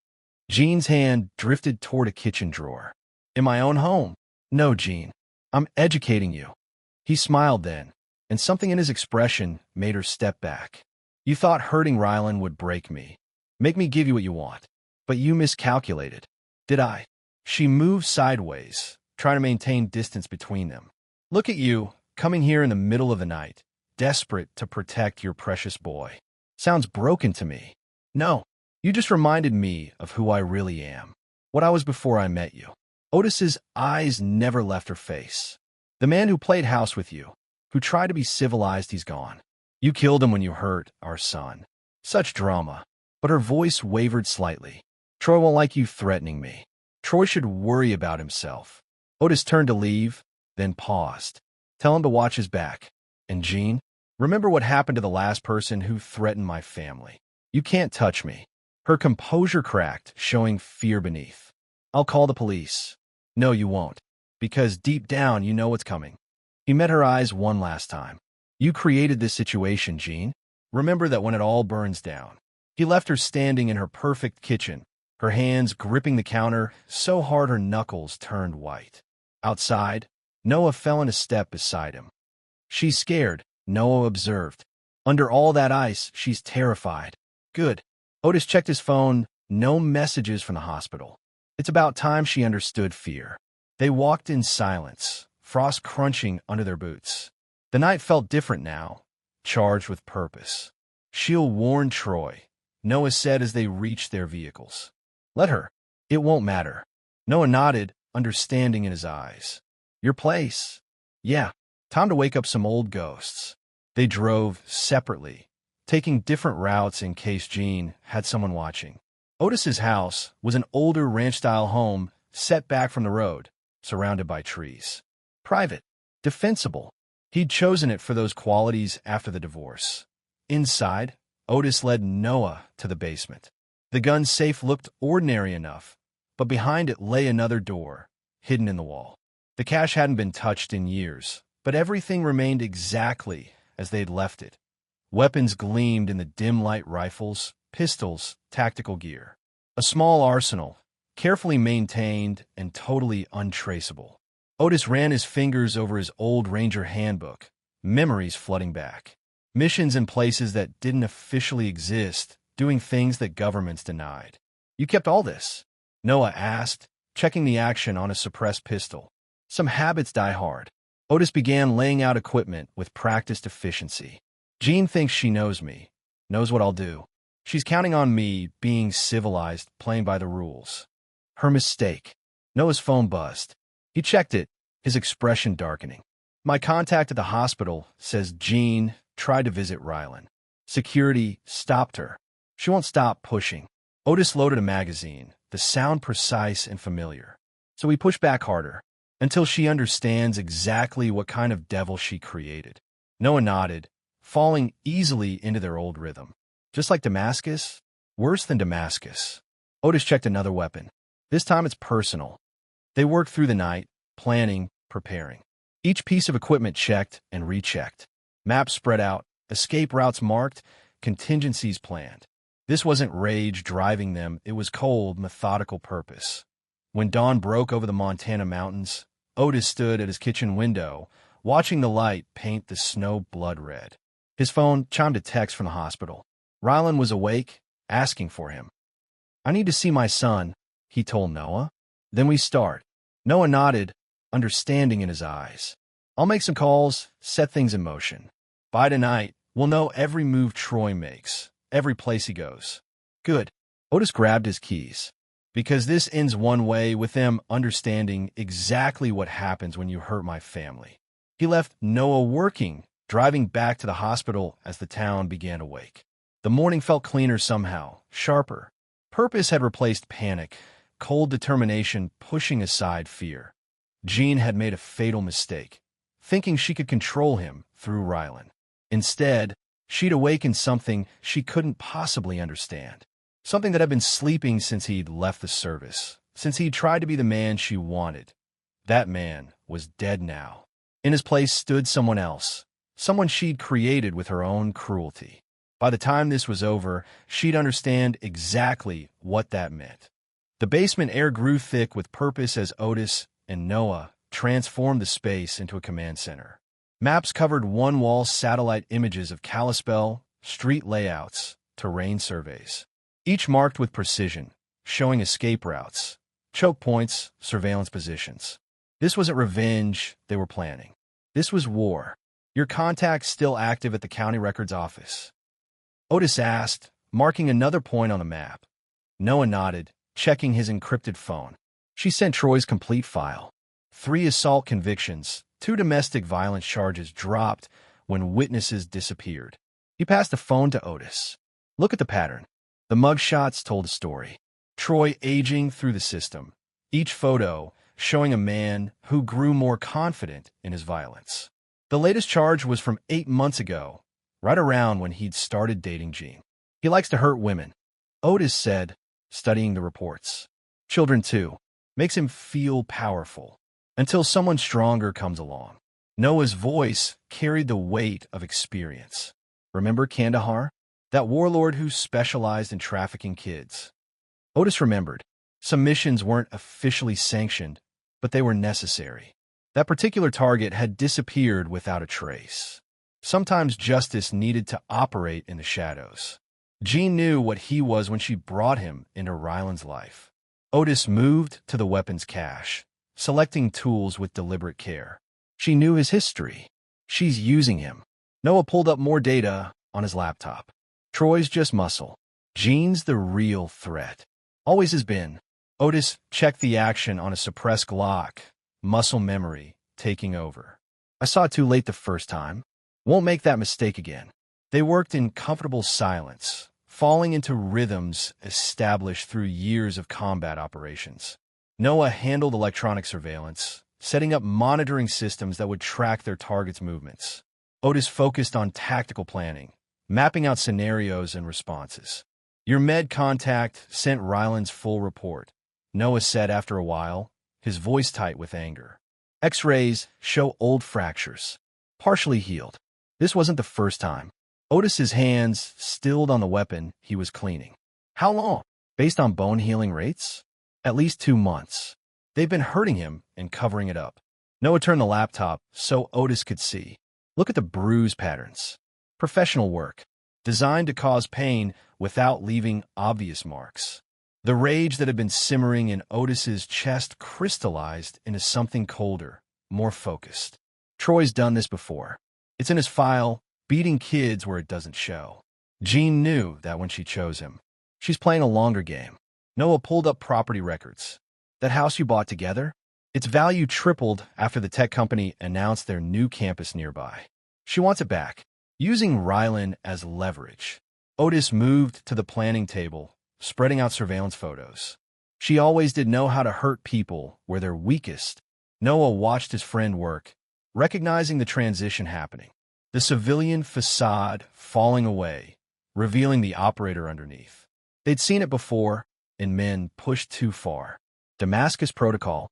Jean's hand drifted toward a kitchen drawer. In my own home? No, Jean. I'm educating you. He smiled then, and something in his expression made her step back. You thought hurting Rylan would break me. Make me give you what you want. But you miscalculated. Did I? She moved sideways, trying to maintain distance between them. Look at you, coming here in the middle of the night, desperate to protect your precious boy. Sounds broken to me. No, you just reminded me of who I really am. What I was before I met you. Otis's eyes never left her face. The man who played house with you, who tried to be civilized, he's gone. You killed him when you hurt our son. Such drama. But her voice wavered slightly. Troy won't like you threatening me. Troy should worry about himself. Otis turned to leave, then paused. Tell him to watch his back. And Jean, remember what happened to the last person who threatened my family. You can't touch me. Her composure cracked, showing fear beneath. I'll call the police. No, you won't. Because deep down, you know what's coming. He met her eyes one last time. You created this situation, Jean. Remember that when it all burns down. He left her standing in her perfect kitchen, her hands gripping the counter so hard her knuckles turned white. Outside, Noah fell in a step beside him. She's scared, Noah observed. Under all that ice, she's terrified. Good. Otis checked his phone. No messages from the hospital. It's about time she understood fear. They walked in silence, frost crunching under their boots. The night felt different now, charged with purpose. She'll warn Troy, Noah said as they reached their vehicles. Let her. It won't matter. Noah nodded, understanding in his eyes. Your place. Yeah, time to wake up some old ghosts. They drove separately, taking different routes in case Jean had someone watching. Otis's house was an older ranch-style home set back from the road, surrounded by trees. Private. Defensible. He'd chosen it for those qualities after the divorce. Inside, Otis led Noah to the basement. The gun safe looked ordinary enough, but behind it lay another door, hidden in the wall. The cash hadn't been touched in years, but everything remained exactly as they'd left it. Weapons gleamed in the dim light: rifles, pistols, tactical gear. A small arsenal, carefully maintained and totally untraceable. Otis ran his fingers over his old Ranger handbook, memories flooding back. Missions in places that didn't officially exist, doing things that governments denied. "You kept all this?" Noah asked, checking the action on a suppressed pistol. "Some habits die hard." Otis began laying out equipment with practiced efficiency. "Jean thinks she knows me, knows what I'll do. She's counting on me being civilized, playing by the rules." Her mistake. Noah's phone buzzed. He checked it, his expression darkening. "My contact at the hospital says Jean tried to visit Rylan. Security stopped her. She won't stop pushing." Otis loaded a magazine, the sound precise and familiar. "So we push back harder, until she understands exactly what kind of devil she created." Noah nodded, falling easily into their old rhythm. "Just like Damascus? Worse than Damascus." Otis checked another weapon. "This time it's personal." They worked through the night, planning, preparing. Each piece of equipment checked and rechecked. Maps spread out, escape routes marked, contingencies planned. This wasn't rage driving them, it was cold, methodical purpose. When dawn broke over the Montana mountains, Otis stood at his kitchen window, watching the light paint the snow blood red. His phone chimed a text from the hospital. Rylan was awake, asking for him. "I need to see my son," he told Noah. "Then we start." Noah nodded, understanding in his eyes. "I'll make some calls, set things in motion. By tonight, we'll know every move Troy makes, every place he goes." "Good." Otis grabbed his keys. "Because this ends one way, with them understanding exactly what happens when you hurt my family." He left Noah working, driving back to the hospital as the town began to wake. The morning felt cleaner somehow, sharper. Purpose had replaced panic, cold determination pushing aside fear. Jean had made a fatal mistake, thinking she could control him through Rylan. Instead, she'd awakened something she couldn't possibly understand. Something that had been sleeping since he'd left the service, since he'd tried to be the man she wanted. That man was dead now. In his place stood someone else, someone she'd created with her own cruelty. By the time this was over, she'd understand exactly what that meant. The basement air grew thick with purpose as Otis and Noah transformed the space into a command center. Maps covered one wall, satellite images of Kalispell, street layouts, terrain surveys. Each marked with precision, showing escape routes, choke points, surveillance positions. This wasn't revenge they were planning. This was war. "Your contact's still active at the county records office?" Otis asked, marking another point on the map. Noah nodded, checking his encrypted phone. She sent Troy's complete file. 3 assault convictions, 2 domestic violence charges dropped when witnesses disappeared. He passed the phone to Otis. "Look at the pattern." The mugshots told a story. Troy aging through the system, each photo showing a man who grew more confident in his violence. The latest charge was from 8 months ago, right around when he'd started dating Jean. "He likes to hurt women," Otis said, studying the reports. "Children, too. Makes him feel powerful. Until someone stronger comes along." Noah's voice carried the weight of experience. "Remember Kandahar? That warlord who specialized in trafficking kids?" Otis remembered. Some missions weren't officially sanctioned, but they were necessary. That particular target had disappeared without a trace. Sometimes justice needed to operate in the shadows. Jean knew what he was when she brought him into Rylan's life. Otis moved to the weapons cache, selecting tools with deliberate care. She knew his history. She's using him. Noah pulled up more data on his laptop. Troy's just muscle. Jean's the real threat. Always has been. Otis checked the action on a suppressed Glock, muscle memory taking over. "I saw it too late the first time. Won't make that mistake again." They worked in comfortable silence, falling into rhythms established through years of combat operations. Noah handled electronic surveillance, setting up monitoring systems that would track their targets' movements. Otis focused on tactical planning, mapping out scenarios and responses. "Your med contact sent Ryland's full report," Noah said after a while, his voice tight with anger. "X-rays show old fractures, partially healed. This wasn't the first time." Otis's hands stilled on the weapon he was cleaning. How long? Based on bone healing rates? At least 2 months. They've been hurting him and covering it up. Noah turned the laptop so Otis could see. Look at the bruise patterns. Professional work, designed to cause pain without leaving obvious marks. The rage that had been simmering in Otis's chest crystallized into something colder, more focused. Troy's done this before. It's in his file, beating kids where it doesn't show. Jean knew that when she chose him. She's playing a longer game. Noah pulled up property records. That house you bought together? Its value tripled after the tech company announced their new campus nearby. She wants it back. Using Rylan as leverage, Otis moved to the planning table, spreading out surveillance photos. She always did know how to hurt people where they're weakest. Noah watched his friend work, recognizing the transition happening. The civilian facade falling away, revealing the operator underneath. They'd seen it before, in men pushed too far. Damascus Protocol?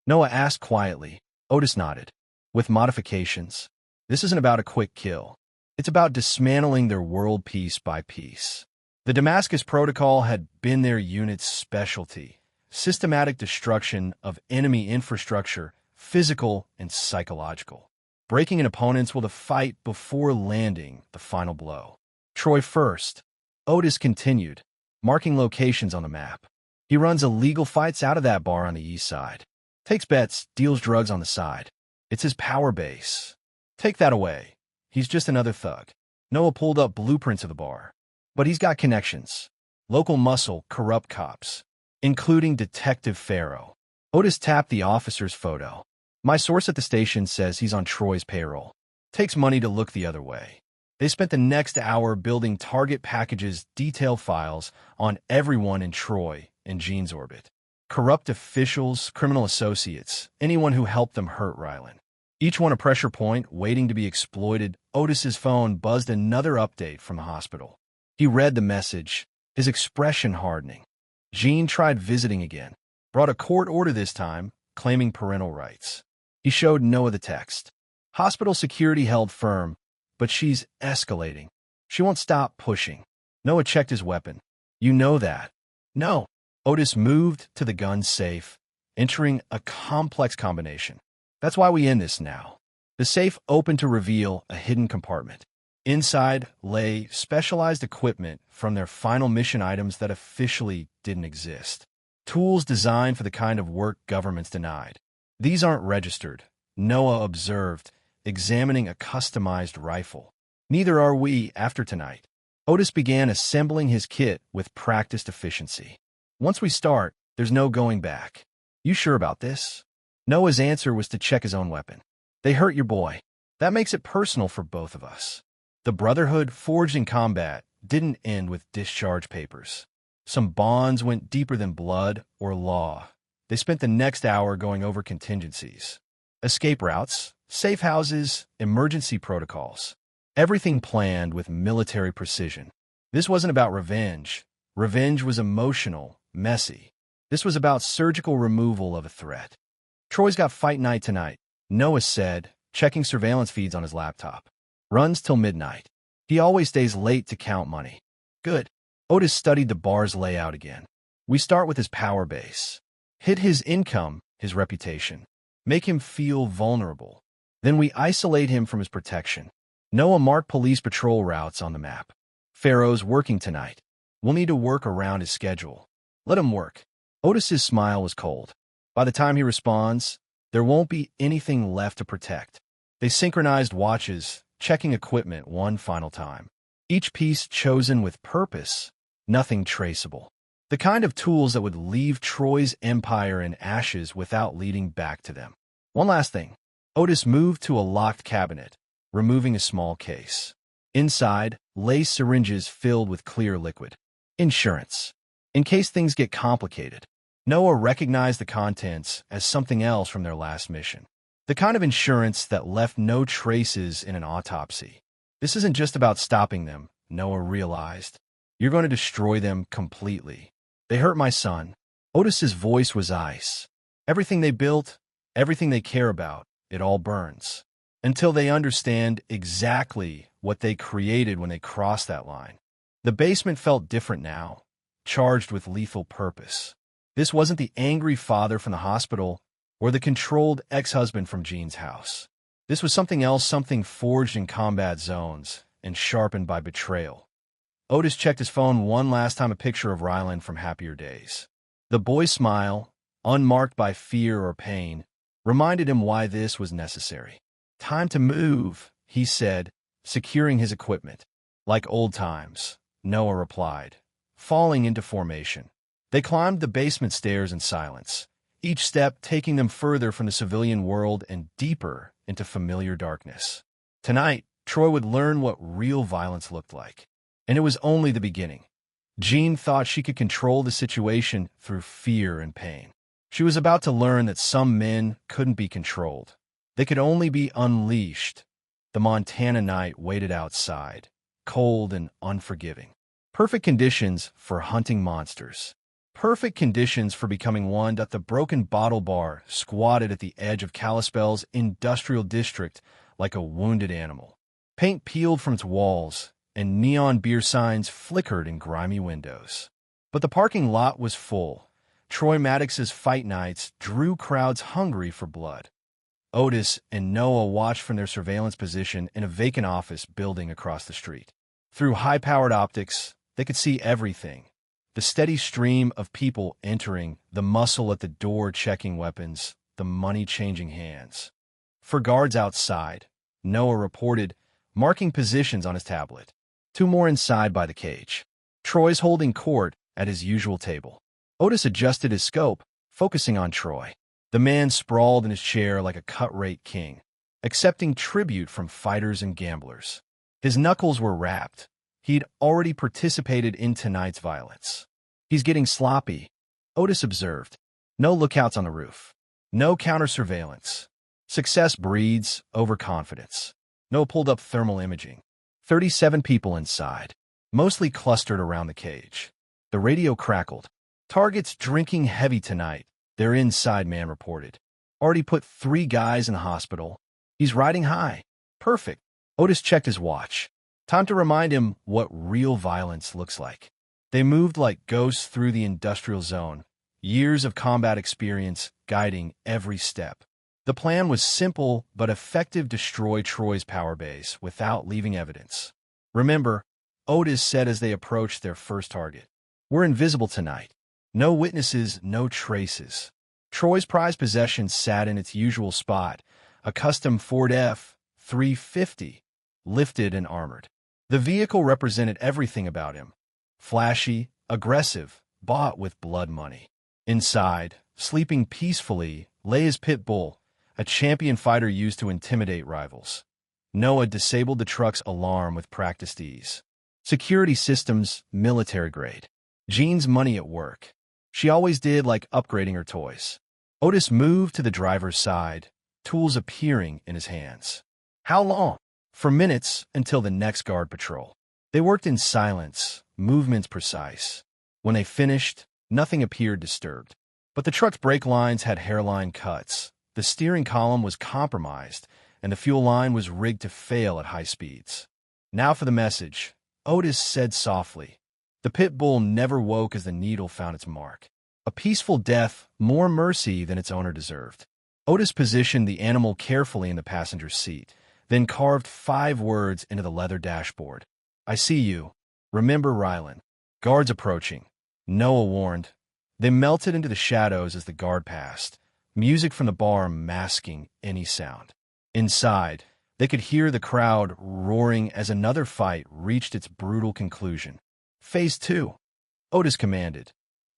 Noah asked quietly. Otis nodded. With modifications. This isn't about a quick kill. It's about dismantling their world piece by piece. The Damascus Protocol had been their unit's specialty. Systematic destruction of enemy infrastructure, physical and psychological. Breaking an opponent's will to fight before landing the final blow. Troy first. Otis continued, marking locations on the map. He runs illegal fights out of that bar on the east side. Takes bets, deals drugs on the side. It's his power base. Take that away. He's just another thug. Noah pulled up blueprints of the bar. But he's got connections. Local muscle, corrupt cops, including Detective Farrow. Otis tapped the officer's photo. My source at the station says he's on Troy's payroll. Takes money to look the other way. They spent the next hour building target packages, detail files on everyone in Troy and Jean's orbit. Corrupt officials, criminal associates, anyone who helped them hurt Rylan. Each one a pressure point waiting to be exploited. Otis's phone buzzed another update from the hospital. He read the message, his expression hardening. Jean tried visiting again. Brought a court order this time, claiming parental rights. He showed Noah the text. Hospital security held firm, but she's escalating. She won't stop pushing. Noah checked his weapon. You know that. No. Otis moved to the gun safe, entering a complex combination. That's why we end this now. The safe opened to reveal a hidden compartment. Inside lay specialized equipment from their final mission items that officially didn't exist. Tools designed for the kind of work governments denied. These aren't registered, Noah observed, examining a customized rifle. Neither are we after tonight. Otis began assembling his kit with practiced efficiency. Once we start, there's no going back. You sure about this? Noah's answer was to check his own weapon. They hurt your boy. That makes it personal for both of us. The brotherhood forged in combat didn't end with discharge papers. Some bonds went deeper than blood or law. They spent the next hour going over contingencies. Escape routes, safe houses, emergency protocols. Everything planned with military precision. This wasn't about revenge. Revenge was emotional, messy. This was about surgical removal of a threat. Troy's got fight night tonight, Noah said, checking surveillance feeds on his laptop. Runs till midnight. He always stays late to count money. Good. Otis studied the bar's layout again. We start with his power base. Hit his income, his reputation. Make him feel vulnerable. Then we isolate him from his protection. Noah marked police patrol routes on the map. Farrow's working tonight. We'll need to work around his schedule. Let him work. Otis's smile was cold. By the time he responds, there won't be anything left to protect. They synchronized watches, checking equipment one final time. Each piece chosen with purpose, nothing traceable. The kind of tools that would leave Troy's empire in ashes without leading back to them. One last thing. Otis moved to a locked cabinet, removing a small case. Inside, lay syringes filled with clear liquid. Insurance. In case things get complicated. Noah recognized the contents as something else from their last mission. The kind of insurance that left no traces in an autopsy. This isn't just about stopping them, Noah realized. You're going to destroy them completely. They hurt my son. Otis's voice was ice. Everything they built, everything they care about, it all burns. until they understand exactly what they created when they crossed that line. The basement felt different now, charged with lethal purpose. This wasn't the angry father from the hospital or the controlled ex-husband from Jean's house. This was something else, something forged in combat zones and sharpened by betrayal. Otis checked his phone one last time, a picture of Ryland from happier days. The boy's smile, unmarked by fear or pain, reminded him why this was necessary. "Time to move," he said, securing his equipment. "Like old times," Noah replied, falling into formation. They climbed the basement stairs in silence, each step taking them further from the civilian world and deeper into familiar darkness. Tonight, Troy would learn what real violence looked like. And it was only the beginning. Jean thought she could control the situation through fear and pain. She was about to learn that some men couldn't be controlled. They could only be unleashed. The Montana night waited outside, cold and unforgiving. Perfect conditions for hunting monsters. Perfect conditions for becoming one. The broken bottle bar squatted at the edge of Kalispell's industrial district like a wounded animal. Paint peeled from its walls, and neon beer signs flickered in grimy windows. But the parking lot was full. Troy Maddox's fight nights drew crowds hungry for blood. Otis and Noah watched from their surveillance position in a vacant office building across the street. Through high-powered optics, they could see everything. The steady stream of people entering, the muscle at the door checking weapons, the money changing hands. For guards outside, Noah reported, marking positions on his tablet. 2 more inside by the cage. Troy's holding court at his usual table. Otis adjusted his scope, focusing on Troy. The man sprawled in his chair like a cut-rate king, accepting tribute from fighters and gamblers. His knuckles were wrapped. He'd already participated in tonight's violence. "He's getting sloppy," Otis observed. No lookouts on the roof. No counter-surveillance. Success breeds overconfidence. Noah pulled up thermal imaging. 37 people inside, mostly clustered around the cage. The radio crackled. "Target's drinking heavy tonight," their inside man reported. "Already put 3 guys in the hospital. He's riding high." "Perfect." Otis checked his watch. Time to remind him what real violence looks like. They moved like ghosts through the industrial zone, years of combat experience guiding every step. The plan was simple but effective: destroy Troy's power base without leaving evidence. "Remember," Otis said as they approached their first target, "we're invisible tonight. No witnesses, no traces." Troy's prized possession sat in its usual spot, a custom Ford F-350, lifted and armored. The vehicle represented everything about him. Flashy, aggressive, bought with blood money. Inside, sleeping peacefully, lay his pit bull, a champion fighter used to intimidate rivals. Noah disabled the truck's alarm with practiced ease. Security systems, military grade. Jean's money at work. She always did, like upgrading her toys. Otis moved to the driver's side, tools appearing in his hands. "How long?" "For minutes, until the next guard patrol." They worked in silence, movements precise. When they finished, nothing appeared disturbed. But the truck's brake lines had hairline cuts. The steering column was compromised, and the fuel line was rigged to fail at high speeds. "Now for the message," Otis said softly. The pit bull never woke as the needle found its mark. A peaceful death, more mercy than its owner deserved. Otis positioned the animal carefully in the passenger's seat, then carved 5 words into the leather dashboard. "I see you. Remember Ryland." "Guards approaching," Noah warned. They melted into the shadows as the guard passed, music from the bar masking any sound. Inside, they could hear the crowd roaring as another fight reached its brutal conclusion. "Phase 2, Otis commanded.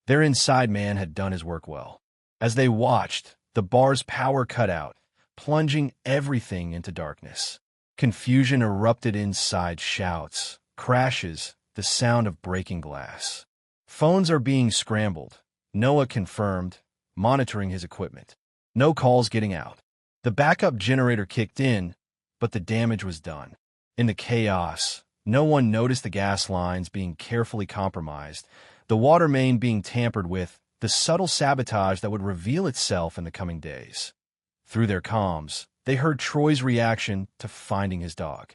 Their inside man had done his work well. As they watched, the bar's power cut out, plunging everything into darkness. Confusion erupted inside: shouts, crashes, the sound of breaking glass. "Phones are being scrambled," Noah confirmed, monitoring his equipment. "No calls getting out." The backup generator kicked in, but the damage was done. In the chaos, no one noticed the gas lines being carefully compromised, the water main being tampered with, the subtle sabotage that would reveal itself in the coming days. Through their comms, They heard Troy's reaction to finding his dog.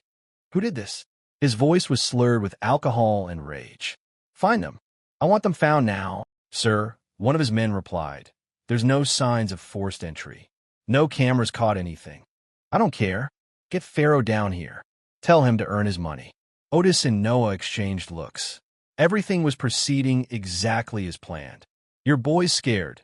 Who did this? His voice was slurred with alcohol and rage. Find them. I want them found now, sir, one of his men replied. There's no signs of forced entry. No cameras caught anything. I don't care. Get Pharaoh down here. Tell him to earn his money. Otis and Noah exchanged looks. Everything was proceeding exactly as planned. Your boy's scared,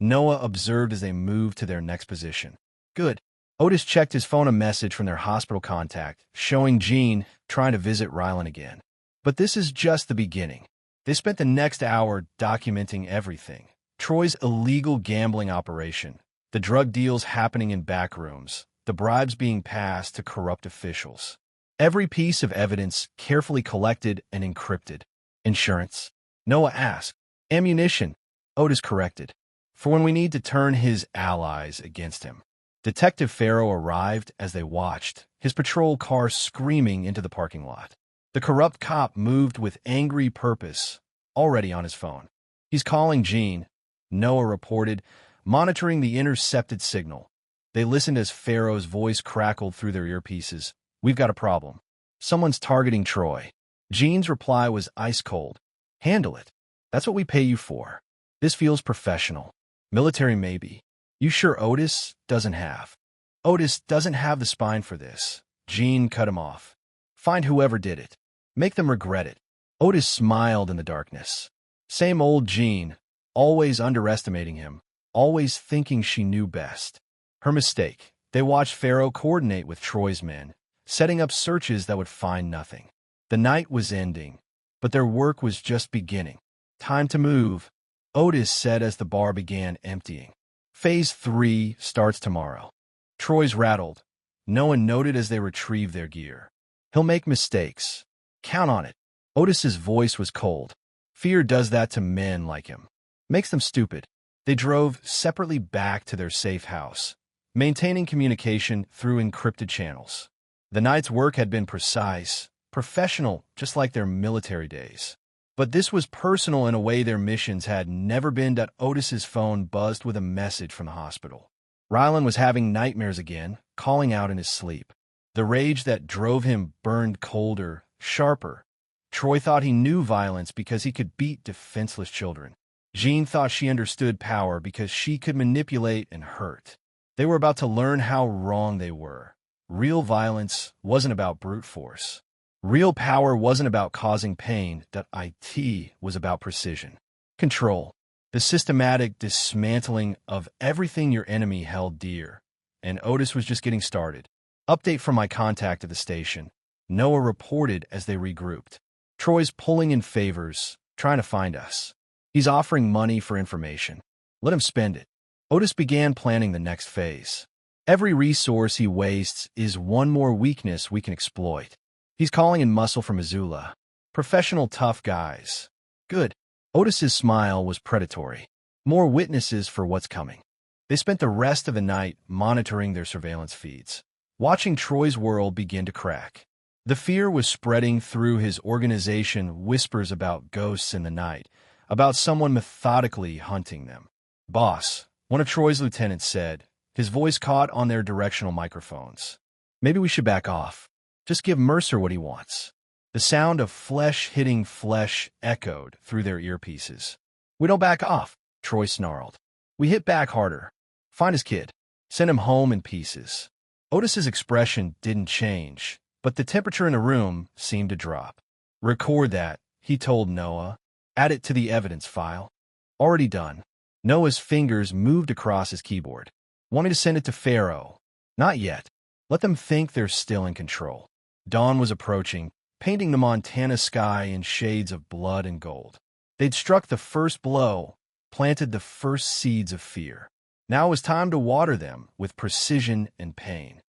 Noah observed as they moved to their next position. Good. Otis checked his phone, a message from their hospital contact, showing Jean trying to visit Rylan again. But this is just the beginning. They spent the next hour documenting everything. Troy's illegal gambling operation, the drug deals happening in back rooms, the bribes being passed to corrupt officials. Every piece of evidence carefully collected and encrypted. Insurance? Noah asked. Ammunition? Otis corrected. For when we need to turn his allies against him. Detective Pharaoh arrived as they watched, his patrol car screaming into the parking lot. The corrupt cop moved with angry purpose, already on his phone. He's calling Jean, Noah reported, monitoring the intercepted signal. They listened as Pharaoh's voice crackled through their earpieces. We've got a problem. Someone's targeting Troy. Jean's reply was ice cold. Handle it. That's what we pay you for. This feels professional. Military maybe. You sure Otis doesn't have? Otis doesn't have the spine for this. Jean cut him off. Find whoever did it. Make them regret it. Otis smiled in the darkness. Same old Jean, always underestimating him, always thinking she knew best. Her mistake. They watched Pharaoh coordinate with Troy's men, setting up searches that would find nothing. The night was ending, but their work was just beginning. Time to move, Otis said as the bar began emptying. Phase 3 starts tomorrow. Troy's rattled. No one noted as they retrieved their gear. He'll make mistakes. Count on it. Otis's voice was cold. Fear does that to men like him. Makes them stupid. They drove separately back to their safe house, maintaining communication through encrypted channels. The night's work had been precise, professional, just like their military days. But this was personal in a way their missions had never been. Otis's phone buzzed with a message from the hospital. Rylan was having nightmares again, calling out in his sleep. The rage that drove him burned colder, sharper. Troy thought he knew violence because he could beat defenseless children. Jean thought she understood power because she could manipulate and hurt. They were about to learn how wrong they were. Real violence wasn't about brute force. Real power wasn't about causing pain. It was about precision. Control. The systematic dismantling of everything your enemy held dear. And Otis was just getting started. Update from my contact at the station. Noah reported as they regrouped. Troy's pulling in favors, trying to find us. He's offering money for information. Let him spend it. Otis began planning the next phase. Every resource he wastes is one more weakness we can exploit. He's calling in muscle from Missoula. Professional tough guys. Good. Otis's smile was predatory. More witnesses for what's coming. They spent the rest of the night monitoring their surveillance feeds, watching Troy's world begin to crack. The fear was spreading through his organization, whispers about ghosts in the night, about someone methodically hunting them. Boss, one of Troy's lieutenants said, his voice caught on their directional microphones. Maybe we should back off. Just give Mercer what he wants. The sound of flesh hitting flesh echoed through their earpieces. We don't back off, Troy snarled. We hit back harder. Find his kid. Send him home in pieces. Otis's expression didn't change, but the temperature in the room seemed to drop. Record that, he told Noah. Add it to the evidence file. Already done. Noah's fingers moved across his keyboard. Want me to send it to Pharaoh? Not yet. Let them think they're still in control. Dawn was approaching, painting the Montana sky in shades of blood and gold. They'd struck the first blow, planted the first seeds of fear. Now it was time to water them with precision and pain.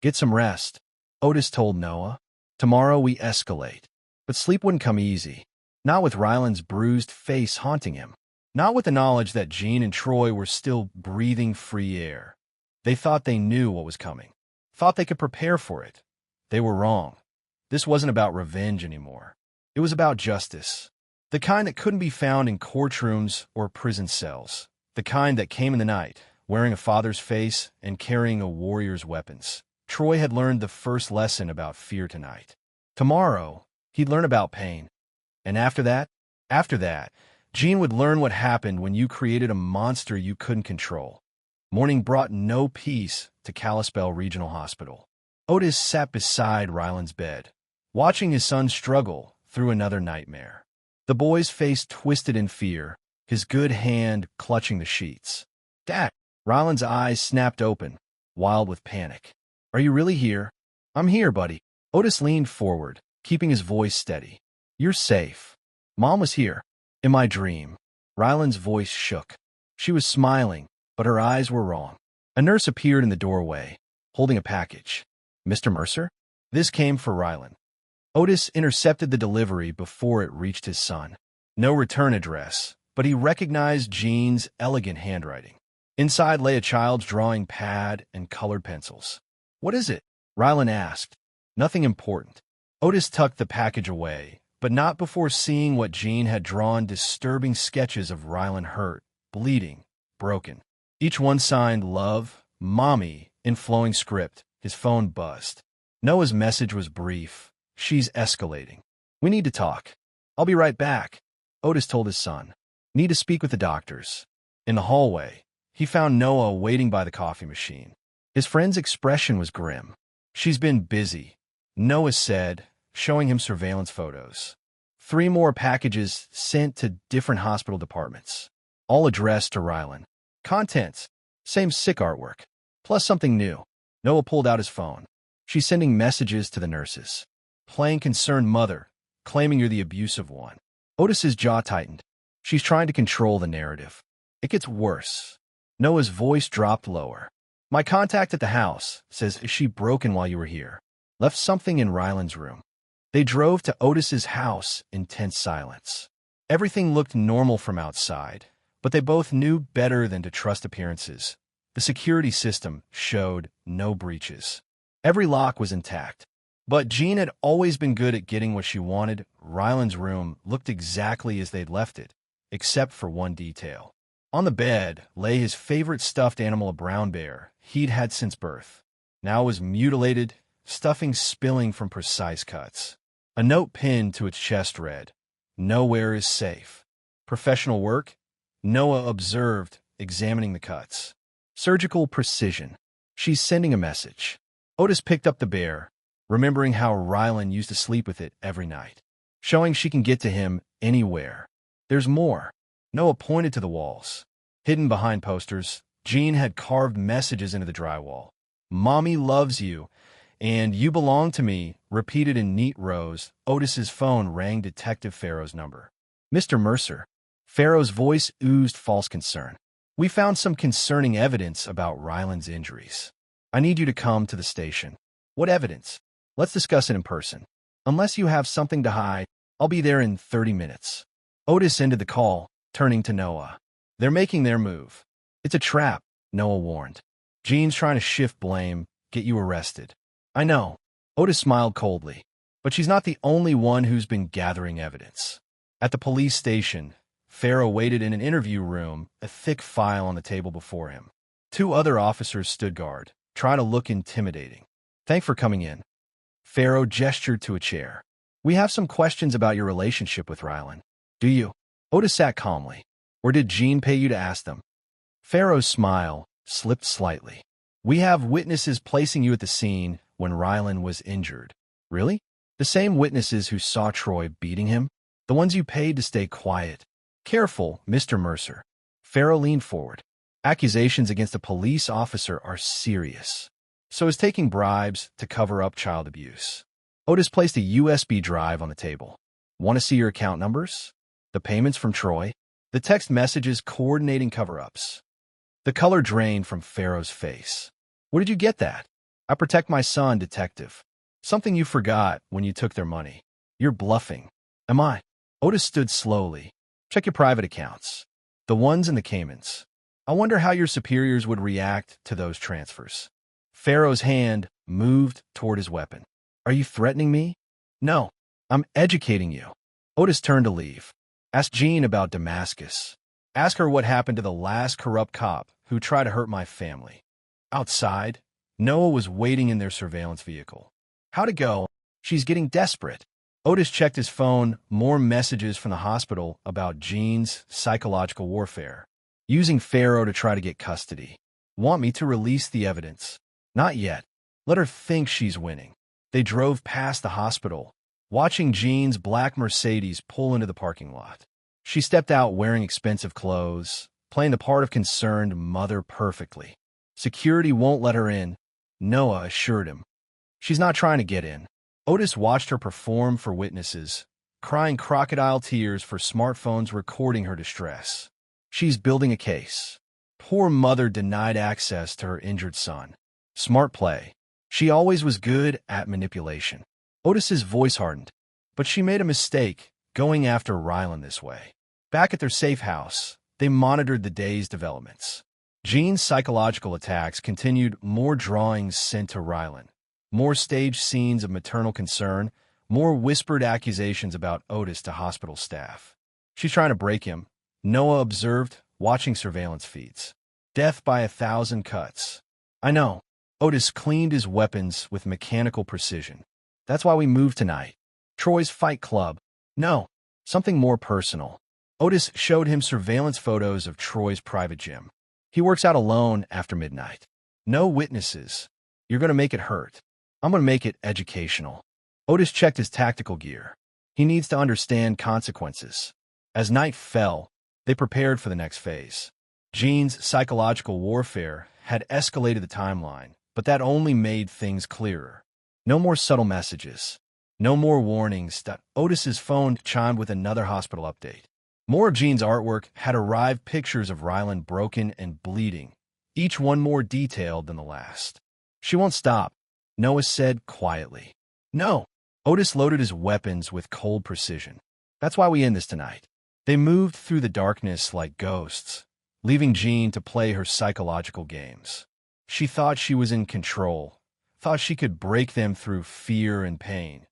Get some rest, Otis told Noah. Tomorrow we escalate. But sleep wouldn't come easy. Not with Rylan's bruised face haunting him. Not with the knowledge that Jean and Troy were still breathing free air. They thought they knew what was coming. Thought they could prepare for it. They were wrong. This wasn't about revenge anymore. It was about justice. The kind that couldn't be found in courtrooms or prison cells. The kind that came in the night, wearing a father's face and carrying a warrior's weapons. Troy had learned the first lesson about fear tonight. Tomorrow, he'd learn about pain. And after that, Jean would learn what happened when you created a monster you couldn't control. Morning brought no peace to Kalispell Regional Hospital. Otis sat beside Ryland's bed, watching his son struggle through another nightmare. The boy's face twisted in fear, his good hand clutching the sheets. "Dad!" Ryland's eyes snapped open, wild with panic. "Are you really here?" "I'm here, buddy." Otis leaned forward, keeping his voice steady. "You're safe. Mom was here." "In my dream." Ryland's voice shook. She was smiling, but her eyes were wrong. A nurse appeared in the doorway, holding a package. "Mr. Mercer?" This came for Ryland. Otis intercepted the delivery before it reached his son. No return address, but he recognized Jean's elegant handwriting. Inside lay a child's drawing pad and colored pencils. "What is it?" Ryland asked. "Nothing important." Otis tucked the package away, but not before seeing what Jean had drawn: disturbing sketches of Ryland hurt, bleeding, broken. Each one signed "Love, Mommy" in flowing script. His phone buzzed. Noah's message was brief. "She's escalating. We need to talk." "I'll be right back," Otis told his son. "Need to speak with the doctors." In the hallway, he found Noah waiting by the coffee machine. His friend's expression was grim. "She's been busy," Noah said, showing him surveillance photos. 3 more packages sent to different hospital departments, all addressed to Ryland. Contents: same sick artwork, plus something new. Noah pulled out his phone. "She's sending messages to the nurses. Playing concerned mother, claiming you're the abusive one." Otis's jaw tightened. "She's trying to control the narrative." "It gets worse." Noah's voice dropped lower. "My contact at the house says she broken while you were here. Left something in Ryland's room." They drove to Otis's house in tense silence. Everything looked normal from outside, but they both knew better than to trust appearances. The security system showed no breaches. Every lock was intact. But Jean had always been good at getting what she wanted. Ryland's room looked exactly as they'd left it, except for one detail. On the bed lay his favorite stuffed animal, a brown bear he'd had since birth. Now it was mutilated, stuffing spilling from precise cuts. A note pinned to its chest read, "Nowhere is safe." "Professional work?" Noah observed, examining the cuts. "Surgical precision." "She's sending a message." Otis picked up the bear, remembering how Ryland used to sleep with it every night. "Showing she can get to him anywhere." "There's more." Noah pointed to the walls. Hidden behind posters, Jean had carved messages into the drywall. "Mommy loves you," and "You belong to me," repeated in neat rows. Otis's phone rang Detective Farrow's number. "Mr. Mercer." Farrow's voice oozed false concern. "We found some concerning evidence about Ryland's injuries. I need you to come to the station." "What evidence?" "Let's discuss it in person. Unless you have something to hide, I'll be there in 30 minutes. Otis ended the call, turning to Noah. "They're making their move." "It's a trap," Noah warned. "Jean's trying to shift blame, get you arrested." "I know." Otis smiled coldly. "But she's not the only one who's been gathering evidence." At the police station, Farrow waited in an interview room, a thick file on the table before him. 2 other officers stood guard, trying to look intimidating. "Thanks for coming in." Farrow gestured to a chair. "We have some questions about your relationship with Ryland." "Do you?" Otis sat calmly. "Or did Jean pay you to ask them?" Farrow's smile slipped slightly. "We have witnesses placing you at the scene when Ryland was injured." "Really?" "The same witnesses who saw Troy beating him? The ones you paid to stay quiet." "Careful, Mr. Mercer." Farrow leaned forward. "Accusations against a police officer are serious. So is taking bribes to cover up child abuse." Otis placed a USB drive on the table. "Want to see your account numbers? The payments from Troy? The text messages coordinating cover-ups." The color drained from Farrow's face. "Where did you get that?" "I protect my son, Detective. Something you forgot when you took their money." "You're bluffing." "Am I?" Otis stood slowly. "Check your private accounts. The ones in the Caymans. I wonder how your superiors would react to those transfers." Farrow's hand moved toward his weapon. "Are you threatening me?" "No, I'm educating you." Otis turned to leave. "Ask Jean about Damascus. Ask her what happened to the last corrupt cop who try to hurt my family. Outside, Noah was waiting in their surveillance vehicle. How'd it go? She's getting desperate. Otis checked his phone, more messages from the hospital about Jean's psychological warfare. Using Pharaoh to try to get custody. Want me to release the evidence? Not yet. Let her think she's winning. They drove past the hospital, watching Jean's black Mercedes pull into the parking lot. She stepped out wearing expensive clothes, playing the part of concerned mother perfectly. Security won't let her in, Noah assured him. She's not trying to get in. Otis watched her perform for witnesses, crying crocodile tears for smartphones recording her distress. She's building a case. Poor mother denied access to her injured son. Smart play. She always was good at manipulation. Otis's voice hardened, but she made a mistake going after Rylan this way. Back at their safe house, they monitored the day's developments. Jean's psychological attacks continued, more drawings sent to Rylan, more staged scenes of maternal concern, more whispered accusations about Otis to hospital staff. She's trying to break him, Noah observed, watching surveillance feeds. Death by 1,000 cuts. I know. Otis cleaned his weapons with mechanical precision. That's why we moved tonight. Troy's Fight Club. No, something more personal. Otis showed him surveillance photos of Troy's private gym. He works out alone after midnight. No witnesses. You're going to make it hurt. I'm going to make it educational. Otis checked his tactical gear. He needs to understand consequences. As night fell, they prepared for the next phase. Jean's psychological warfare had escalated the timeline, but that only made things clearer. No more subtle messages. No more warnings. Otis's phone chimed with another hospital update. More of Jean's artwork had arrived, pictures of Rylan broken and bleeding, each one more detailed than the last. She won't stop, Noah said quietly. No. Otis loaded his weapons with cold precision. That's why we end this tonight. They moved through the darkness like ghosts, leaving Jean to play her psychological games. She thought she was in control, thought she could break them through fear and pain.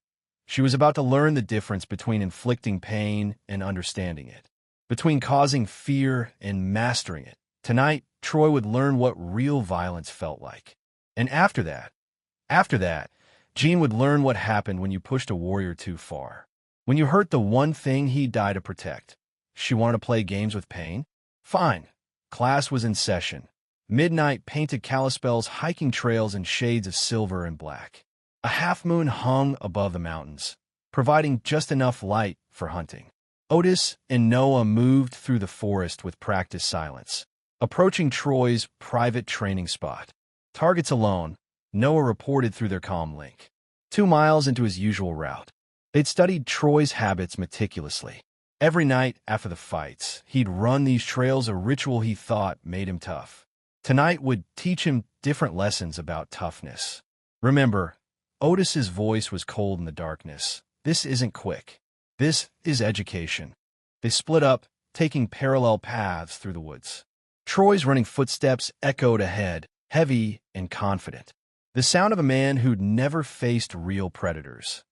She was about to learn the difference between inflicting pain and understanding it, between causing fear and mastering it. Tonight, Troy would learn what real violence felt like. And after that, Jean would learn what happened when you pushed a warrior too far. When you hurt the one thing he'd die to protect. She wanted to play games with pain? Fine. Class was in session. Midnight painted Kalispell's hiking trails in shades of silver and black. A half-moon hung above the mountains, providing just enough light for hunting. Otis and Noah moved through the forest with practiced silence, approaching Troy's private training spot. Targets alone, Noah reported through their comm link. 2 miles into his usual route. They'd studied Troy's habits meticulously. Every night after the fights, he'd run these trails, a ritual he thought made him tough. Tonight would teach him different lessons about toughness. Remember, Otis's voice was cold in the darkness. This isn't quick. This is education. They split up, taking parallel paths through the woods. Troy's running footsteps echoed ahead, heavy and confident. The sound of a man who'd never faced real predators.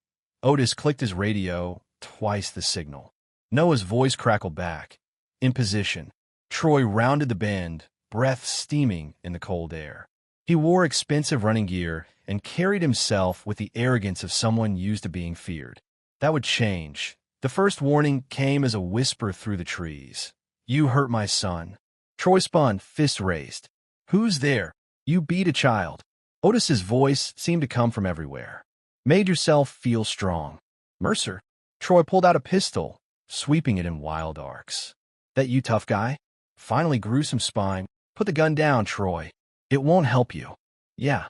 Otis clicked his radio, twice the signal. Noah's voice crackled back. In position. Troy rounded the bend, breath steaming in the cold air. He wore expensive running gear and carried himself with the arrogance of someone used to being feared. That would change. The first warning came as a whisper through the trees. You hurt my son. Troy spun, fist raised. Who's there? You beat a child. Otis's voice seemed to come from everywhere. Made yourself feel strong. Mercer. Troy pulled out a pistol, sweeping it in wild arcs. That you, tough guy? Finally grew some spine. Put the gun down, Troy. It won't help you. Yeah.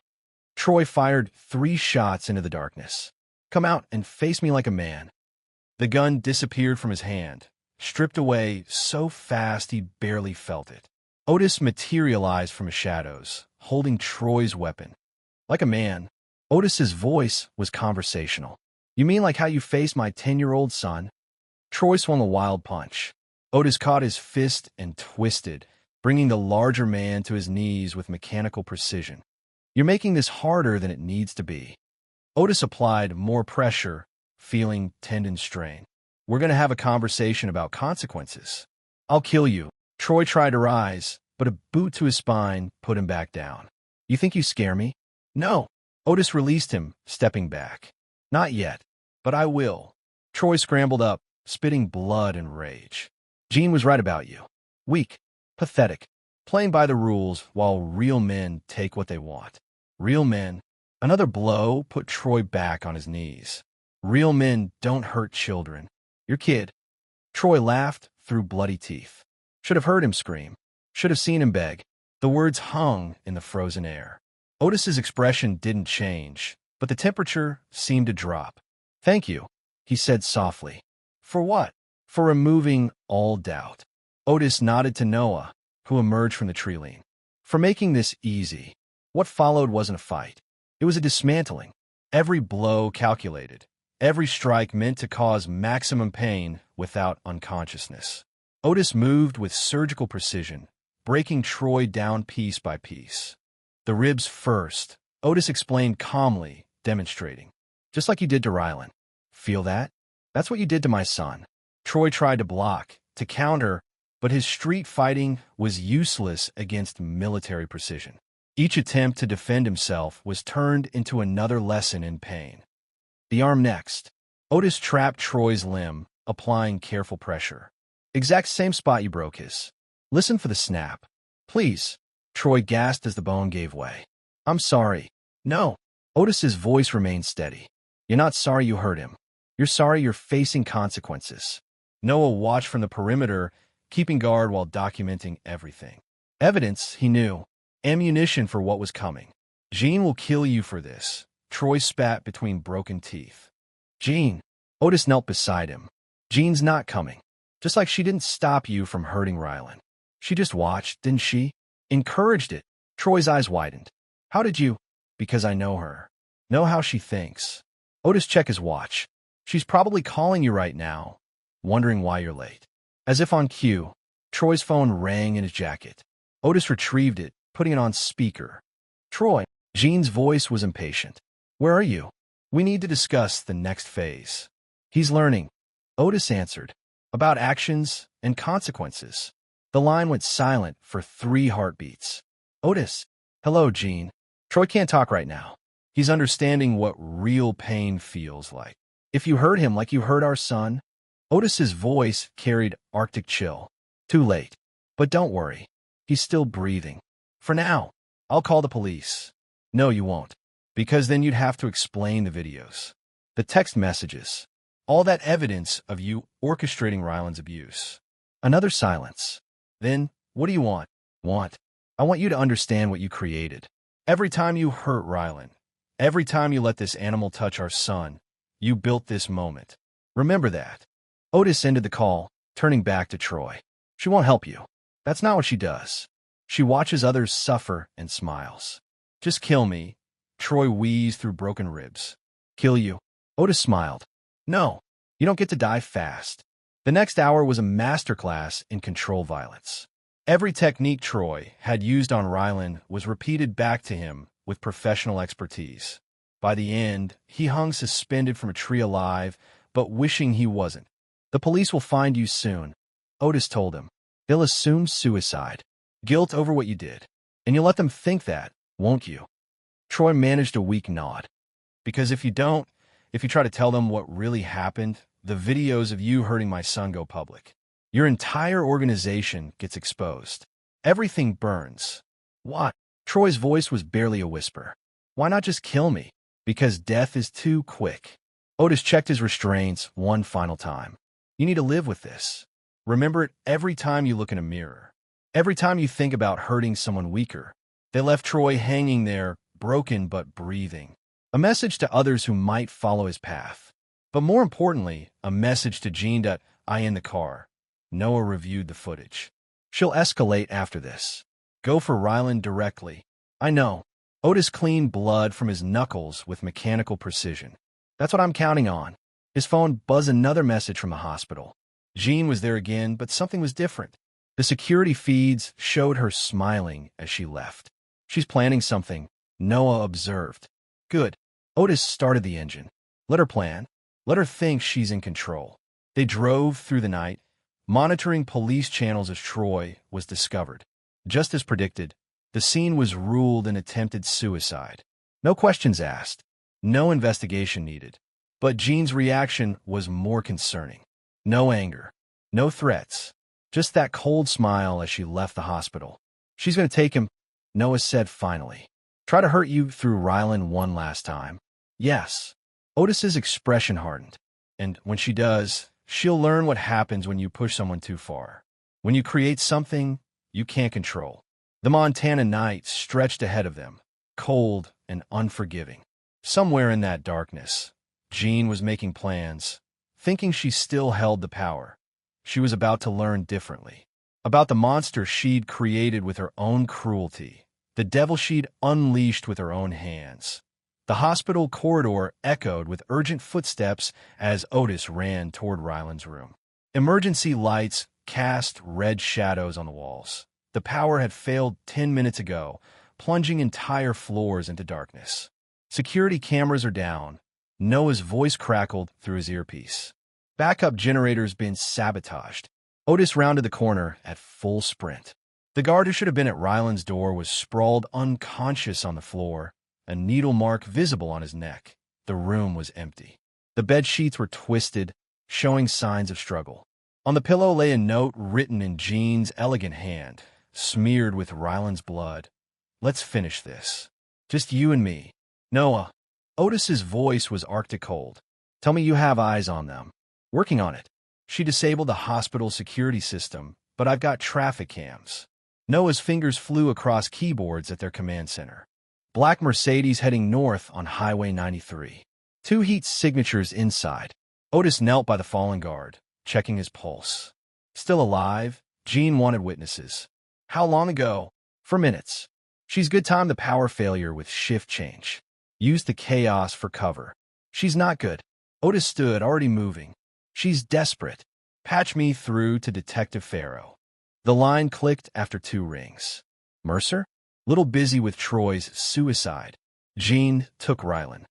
Troy fired 3 shots into the darkness. Come out and face me like a man. The gun disappeared from his hand, stripped away so fast he barely felt it. Otis materialized from his shadows, holding Troy's weapon. Like a man. Otis's voice was conversational. You mean like how you faced my 10-year-old son? Troy swung a wild punch. Otis caught his fist and twisted, bringing the larger man to his knees with mechanical precision. You're making this harder than it needs to be. Otis applied more pressure, feeling tendon strain. We're going to have a conversation about consequences. I'll kill you. Troy tried to rise, but a boot to his spine put him back down. You think you scare me? No. Otis released him, stepping back. Not yet, but I will. Troy scrambled up, spitting blood and rage. Jean was right about you. Weak, pathetic, playing by the rules while real men take what they want. Real men. Another blow put Troy back on his knees. Real men don't hurt children. Your kid. Troy laughed through bloody teeth. Should have heard him scream. Should have seen him beg. The words hung in the frozen air. Otis's expression didn't change, but the temperature seemed to drop. Thank you, he said softly. For what? For removing all doubt. Otis nodded to Noah, who emerged from the tree line. For making this easy. What followed wasn't a fight. It was a dismantling. Every blow calculated. Every strike meant to cause maximum pain without unconsciousness. Otis moved with surgical precision, breaking Troy down piece by piece. The ribs first, Otis explained calmly, demonstrating. Just like you did to Rylan. Feel that? That's what you did to my son. Troy tried to block, to counter, but his street fighting was useless against military precision. Each attempt to defend himself was turned into another lesson in pain. The arm next. Otis trapped Troy's limb, applying careful pressure. Exact same spot you broke his. Listen for the snap. Please. Troy gasped as the bone gave way. I'm sorry. No. Otis's voice remained steady. You're not sorry you hurt him. You're sorry you're facing consequences. Noah watched from the perimeter, keeping guard while documenting everything. Evidence, he knew. Ammunition for what was coming. Jean will kill you for this. Troy spat between broken teeth. Jean. Otis knelt beside him. Jean's not coming. Just like she didn't stop you from hurting Rylan. She just watched, didn't she? Encouraged it. Troy's eyes widened. How did you? Because I know her. Know how she thinks. Otis checked his watch. She's probably calling you right now, wondering why you're late. As if on cue, Troy's phone rang in his jacket. Otis retrieved it, putting it on speaker. Troy. Jean's voice was impatient. Where are you? We need to discuss the next phase. He's learning. Otis answered. About actions and consequences. The line went silent for 3 heartbeats. Otis. Hello, Jean. Troy can't talk right now. He's understanding what real pain feels like. If you hurt him like you hurt our son. Otis's voice carried Arctic chill. Too late. But don't worry. He's still breathing. For now, I'll call the police. No, you won't. Because then you'd have to explain the videos. The text messages. All that evidence of you orchestrating Rylan's abuse. Another silence. Then, what do you want? I want you to understand what you created. Every time you hurt Rylan, every time you let this animal touch our son, you built this moment. Remember that. Otis ended the call, turning back to Troy. She won't help you. That's not what she does. She watches others suffer and smiles. Just kill me. Troy wheezed through broken ribs. Kill you. Otis smiled. No, you don't get to die fast. The next hour was a masterclass in control violence. Every technique Troy had used on Rylan was repeated back to him with professional expertise. By the end, he hung suspended from a tree alive, but wishing he wasn't. The police will find you soon, Otis told him. They'll assume suicide, guilt over what you did. And you'll let them think that, won't you? Troy managed a weak nod. Because if you don't, if you try to tell them what really happened, the videos of you hurting my son go public. Your entire organization gets exposed. Everything burns. What? Troy's voice was barely a whisper. Why not just kill me? Because death is too quick. Otis checked his restraints one final time. You need to live with this. Remember it every time you look in a mirror. Every time you think about hurting someone weaker. They left Troy hanging there, broken but breathing. A message to others who might follow his path. But more importantly, a message to Jean that I in the car. Noah reviewed the footage. She'll escalate after this. Go for Rylan directly. I know. Otis cleaned blood from his knuckles with mechanical precision. That's what I'm counting on. His phone buzzed another message from the hospital. Jean was there again, but something was different. The security feeds showed her smiling as she left. She's planning something, Noah observed. Good. Otis started the engine. Let her plan. Let her think she's in control. They drove through the night, monitoring police channels as Troy was discovered. Just as predicted, the scene was ruled an attempted suicide. No questions asked, no investigation needed. But Jean's reaction was more concerning. No anger, no threats, just that cold smile as she left the hospital. She's going to take him, Noah said finally. Try to hurt you through Rylan one last time. Yes. Otis's expression hardened. And when she does, she'll learn what happens when you push someone too far. When you create something you can't control. The Montana night stretched ahead of them, cold and unforgiving. Somewhere in that darkness, Jean was making plans, thinking she still held the power. She was about to learn differently. About the monster she'd created with her own cruelty, the devil she'd unleashed with her own hands. The hospital corridor echoed with urgent footsteps as Otis ran toward Ryland's room. Emergency lights cast red shadows on the walls. The power had failed 10 minutes ago, plunging entire floors into darkness. Security cameras are down. Noah's voice crackled through his earpiece. Backup generators been sabotaged. Otis rounded the corner at full sprint. The guard who should have been at Ryland's door was sprawled unconscious on the floor, a needle mark visible on his neck. The room was empty. The bed sheets were twisted, showing signs of struggle. On the pillow lay a note written in Jean's elegant hand, smeared with Ryland's blood. Let's finish this. Just you and me. Noah. Otis's voice was arctic cold. Tell me you have eyes on them. Working on it. She disabled the hospital security system, but I've got traffic cams. Noah's fingers flew across keyboards at their command center. Black Mercedes heading north on Highway 93. 2 heat signatures inside. Otis knelt by the fallen guard, checking his pulse. Still alive? Jean wanted witnesses. How long ago? For minutes. She's good time the power failure with shift change. Use the chaos for cover. She's not good. Otis stood, already moving. She's desperate. Patch me through to Detective Farrow. The line clicked after 2 rings. Mercer? Little busy with Troy's suicide. Jean took Rylan.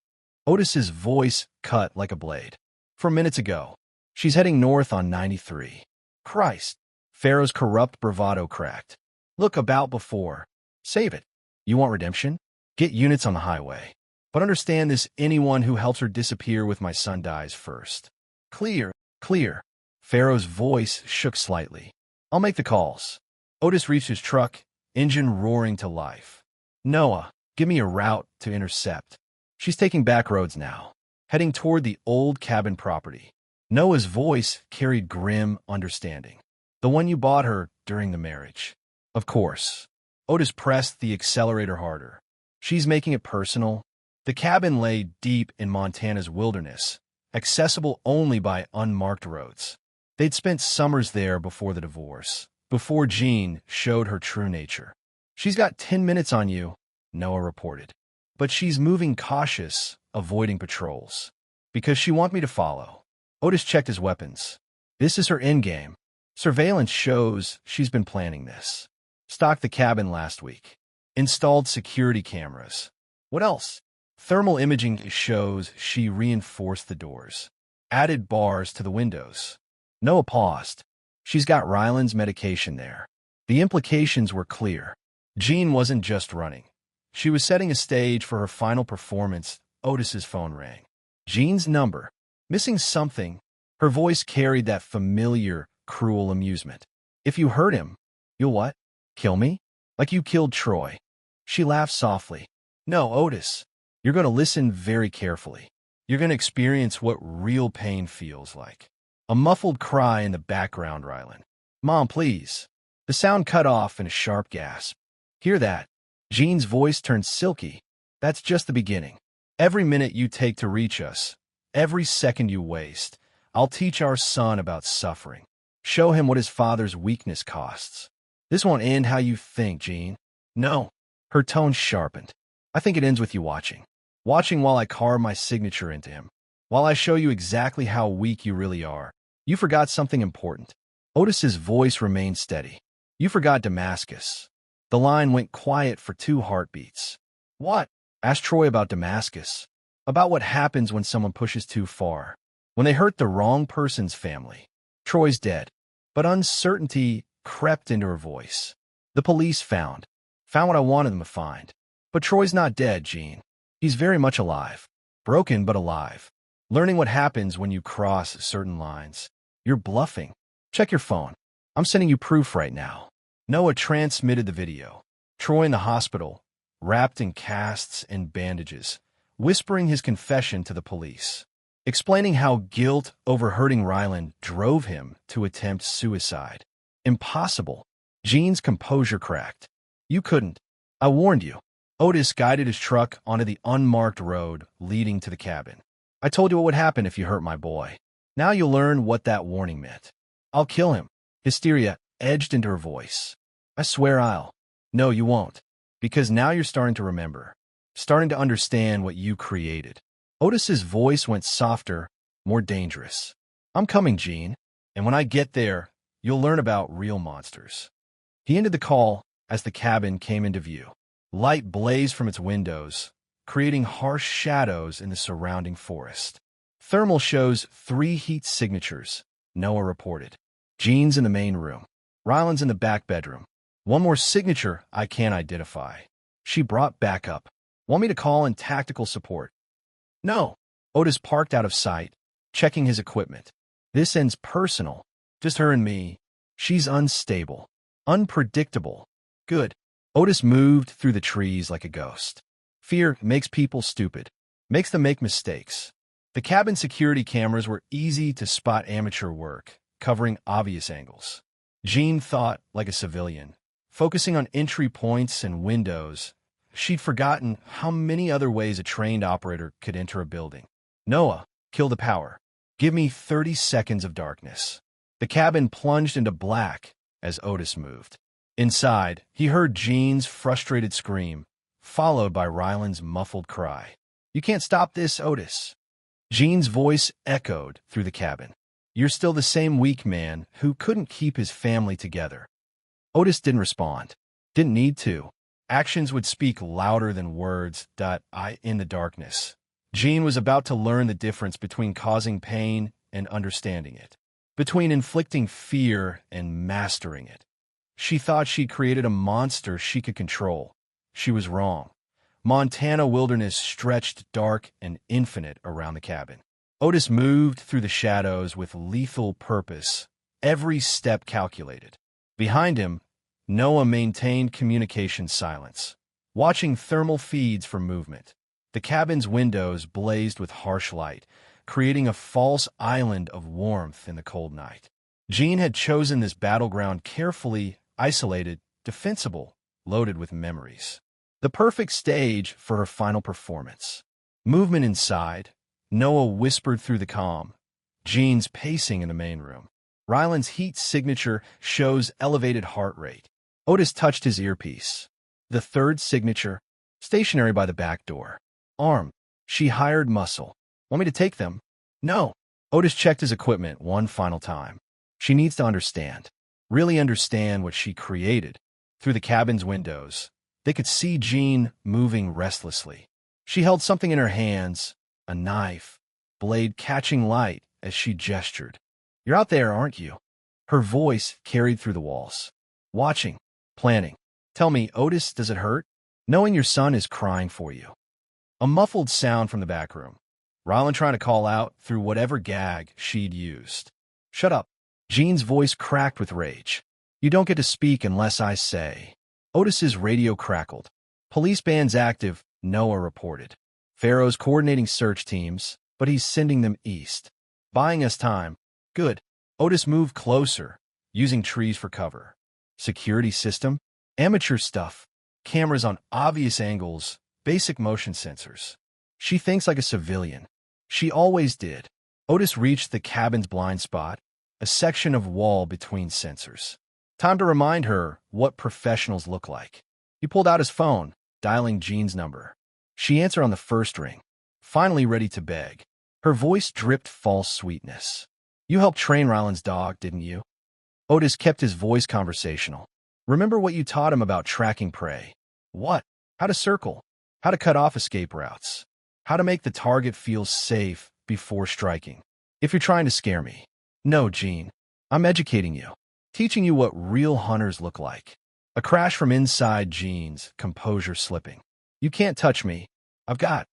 Otis's voice cut like a blade. 4 minutes ago. She's heading north on 93. Christ. Farrow's corrupt bravado cracked. Look about before. Save it. You want redemption? Get units on the highway. But understand this, anyone who helps her disappear with my son dies first. Clear, clear. Farrow's voice shook slightly. I'll make the calls. Otis reached his truck, engine roaring to life. Noah, give me a route to intercept. She's taking back roads now, heading toward the old cabin property. Noah's voice carried grim understanding. The one you bought her during the marriage. Of course. Otis pressed the accelerator harder. She's making it personal. The cabin lay deep in Montana's wilderness, accessible only by unmarked roads. They'd spent summers there before the divorce, before Jean showed her true nature. She's got 10 minutes on you, Noah reported. But she's moving cautious, avoiding patrols. Because she wants me to follow. Otis checked his weapons. This is her endgame. Surveillance shows she's been planning this. Stocked the cabin last week. Installed security cameras. What else? Thermal imaging shows she reinforced the doors. Added bars to the windows. Noah paused. She's got Ryland's medication there. The implications were clear. Jean wasn't just running. She was setting a stage for her final performance. Otis's phone rang. Jean's number. Missing something. Her voice carried that familiar, cruel amusement. If you hurt him, you'll what? Kill me? Like you killed Troy. She laughed softly. No, Otis. You're going to listen very carefully. You're going to experience what real pain feels like. A muffled cry in the background, Ryland. Mom, please. The sound cut off in a sharp gasp. Hear that? Jean's voice turned silky. That's just the beginning. Every minute you take to reach us, every second you waste, I'll teach our son about suffering. Show him what his father's weakness costs. This won't end how you think, Jean. No. Her tone sharpened. I think it ends with you watching. Watching while I carve my signature into him. While I show you exactly how weak you really are. You forgot something important. Otis's voice remained steady. You forgot Damascus. The line went quiet for 2 heartbeats. What? Ask Troy about Damascus. About what happens when someone pushes too far. When they hurt the wrong person's family. Troy's dead. But uncertainty crept into her voice. The police found what I wanted them to find. But Troy's not dead, Gene. He's very much alive. Broken, but alive. Learning what happens when you cross certain lines. You're bluffing. Check your phone. I'm sending you proof right now. Noah transmitted the video. Troy in the hospital, wrapped in casts and bandages, whispering his confession to the police, explaining how guilt over hurting Ryland drove him to attempt suicide. Impossible. Gene's composure cracked. You couldn't. I warned you. Otis guided his truck onto the unmarked road leading to the cabin. I told you what would happen if you hurt my boy. Now you'll learn what that warning meant. I'll kill him. Hysteria edged into her voice. I swear I'll. No, you won't. Because now you're starting to remember. Starting to understand what you created. Otis's voice went softer, more dangerous. I'm coming, Gene. And when I get there, you'll learn about real monsters. He ended the call as the cabin came into view. Light blazed from its windows, creating harsh shadows in the surrounding forest. Thermal shows 3 heat signatures, Noah reported. Gene's in the main room. Ryland's in the back bedroom. One more signature I can't identify. She brought backup. Want me to call in tactical support? No. Otis parked out of sight, checking his equipment. This ends personal. Just her and me. She's unstable. Unpredictable. Good. Otis moved through the trees like a ghost. Fear makes people stupid. Makes them make mistakes. The cabin security cameras were easy to spot amateur work, covering obvious angles. Gene thought like a civilian, focusing on entry points and windows. She'd forgotten how many other ways a trained operator could enter a building. Noah, kill the power. Give me 30 seconds of darkness. The cabin plunged into black as Otis moved. Inside, he heard Gene's frustrated scream, followed by Ryland's muffled cry. You can't stop this, Otis. Gene's voice echoed through the cabin. You're still the same weak man who couldn't keep his family together. Otis didn't respond. Didn't need to. Actions would speak louder than words. In the darkness. Gene was about to learn the difference between causing pain and understanding it. Between inflicting fear and mastering it. She thought she'd created a monster she could control. She was wrong. Montana wilderness stretched dark and infinite around the cabin. Otis moved through the shadows with lethal purpose, every step calculated. Behind him, Noah maintained communication silence, watching thermal feeds for movement. The cabin's windows blazed with harsh light, creating a false island of warmth in the cold night. Gene had chosen this battleground carefully, isolated, defensible, loaded with memories. The perfect stage for her final performance. Movement inside. Noah whispered through the comm. Gene's pacing in the main room. Ryland's heat signature shows elevated heart rate. Otis touched his earpiece. The third signature, stationary by the back door. Arm. She hired muscle. Want me to take them? No. Otis checked his equipment one final time. She needs to understand. Really understand what she created. Through the cabin's windows, they could see Gene moving restlessly. She held something in her hands, a knife, blade catching light as she gestured. You're out there, aren't you? Her voice carried through the walls. Watching, planning. Tell me, Otis, does it hurt? Knowing your son is crying for you. A muffled sound from the back room. Ryland trying to call out through whatever gag she'd used. Shut up. Gene's voice cracked with rage. You don't get to speak unless I say. Otis's radio crackled. Police bands active, Noah reported. Pharaoh's coordinating search teams, but he's sending them east. Buying us time. Good. Otis moved closer, using trees for cover. Security system? Amateur stuff. Cameras on obvious angles, basic motion sensors. She thinks like a civilian. She always did. Otis reached the cabin's blind spot, a section of wall between sensors. Time to remind her what professionals look like. He pulled out his phone, dialing Gene's number. She answered on the first ring, finally ready to beg. Her voice dripped false sweetness. You helped train Ryland's dog, didn't you? Otis kept his voice conversational. Remember what you taught him about tracking prey? What? How to circle. How to cut off escape routes. How to make the target feel safe before striking. If you're trying to scare me. No, Gene. I'm educating you. Teaching you what real hunters look like. A crash from inside Jean's, composure slipping. You can't touch me. I've got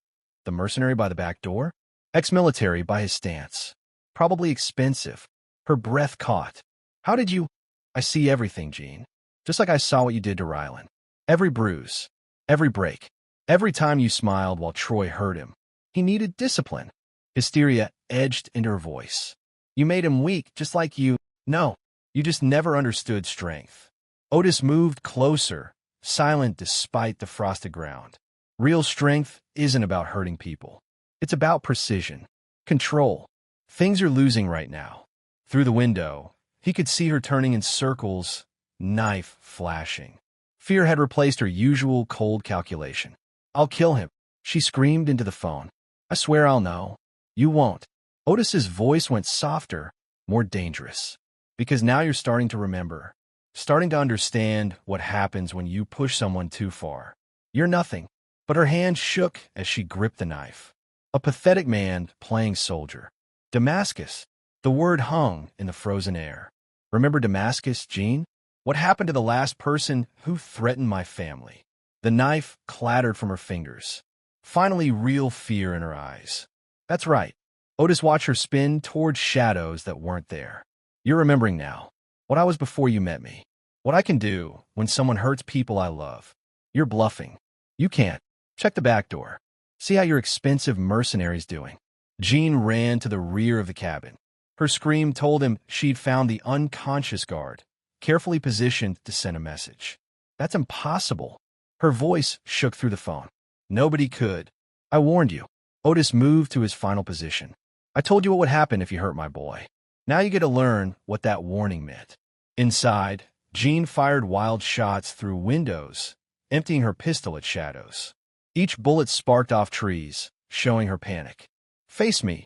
the mercenary by the back door, ex-military by his stance. Probably expensive. Her breath caught. How did you? I see everything, Jean. Just like I saw what you did to Rylan. Every bruise, every break, every time you smiled while Troy hurt him. He needed discipline. Hysteria edged into her voice. You made him weak, just like you. No, you just never understood strength. Otis moved closer, silent despite the frosted ground. Real strength isn't about hurting people. It's about precision, control. Things are losing right now. Through the window, he could see her turning in circles, knife flashing. Fear had replaced her usual cold calculation. I'll kill him, she screamed into the phone. I swear I'll know. You won't. Otis's voice went softer, more dangerous. Because now you're starting to remember, starting to understand what happens when you push someone too far. You're nothing. But her hand shook as she gripped the knife. A pathetic man playing soldier. Damascus. The word hung in the frozen air. Remember Damascus, Jean? What happened to the last person who threatened my family? The knife clattered from her fingers. Finally, real fear in her eyes. That's right. Otis watched her spin toward shadows that weren't there. You're remembering now. What I was before you met me. What I can do when someone hurts people I love. You're bluffing. You can't. Check the back door. See how your expensive mercenary's doing. Jean ran to the rear of the cabin. Her scream told him she'd found the unconscious guard, carefully positioned to send a message. That's impossible. Her voice shook through the phone. Nobody could. I warned you. Otis moved to his final position. I told you what would happen if you hurt my boy. Now you get to learn what that warning meant. Inside, Jean fired wild shots through windows, emptying her pistol at shadows. Each bullet sparked off trees, showing her panic. Face me,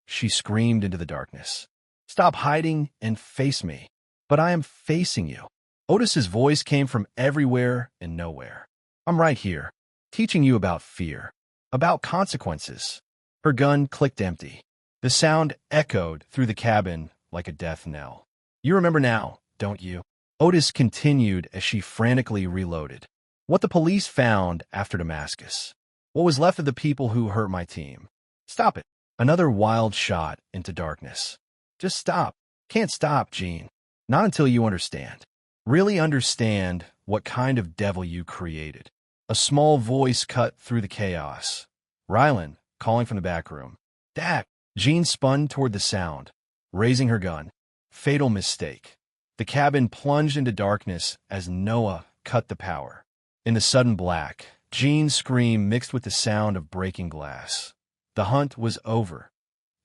she screamed into the darkness. Stop hiding and face me. But I am facing you. Otis's voice came from everywhere and nowhere. I'm right here, teaching you about fear, about consequences. Her gun clicked empty. The sound echoed through the cabin like a death knell. You remember now, don't you? Otis continued as she frantically reloaded. What the police found after Damascus. What was left of the people who hurt my team. Stop it. Another wild shot into darkness. Just stop. Can't stop, Jean. Not until you understand. Really understand what kind of devil you created. A small voice cut through the chaos. Rylan, calling from the back room. Dad! Jean spun toward the sound, raising her gun. Fatal mistake. The cabin plunged into darkness as Noah cut the power. In the sudden black, Jean's scream mixed with the sound of breaking glass. The hunt was over.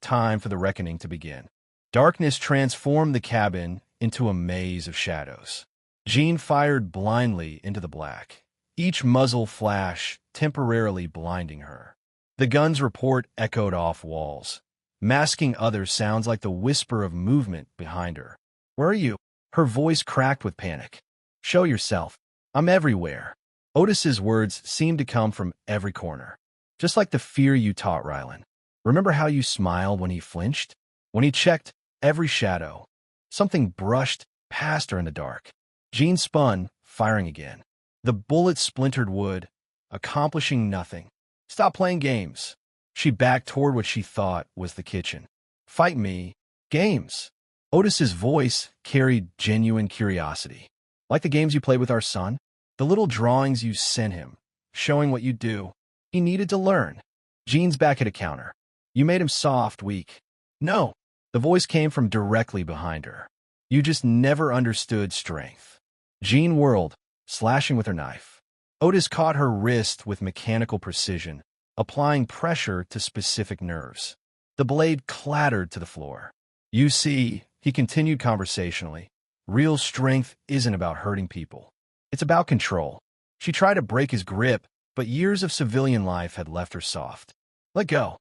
Time for the reckoning to begin. Darkness transformed the cabin into a maze of shadows. Jean fired blindly into the black, each muzzle flash temporarily blinding her. The gun's report echoed off walls, masking other sounds like the whisper of movement behind her. Where are you? Her voice cracked with panic. Show yourself. I'm everywhere. Otis's words seemed to come from every corner. Just like the fear you taught Rylan. Remember how you smiled when he flinched? When he checked every shadow. Something brushed past her in the dark. Jean spun, firing again. The bullet splintered wood, accomplishing nothing. Stop playing games. She backed toward what she thought was the kitchen. Fight me. Games. Otis's voice carried genuine curiosity. Like the games you play with our son? The little drawings you sent him, showing what you do. He needed to learn. Jean's back at a counter. You made him soft, weak. No. The voice came from directly behind her. You just never understood strength. Jean whirled, slashing with her knife. Otis caught her wrist with mechanical precision, applying pressure to specific nerves. The blade clattered to the floor. You see, he continued conversationally, real strength isn't about hurting people. It's about control. She tried to break his grip, but years of civilian life had left her soft. Let go.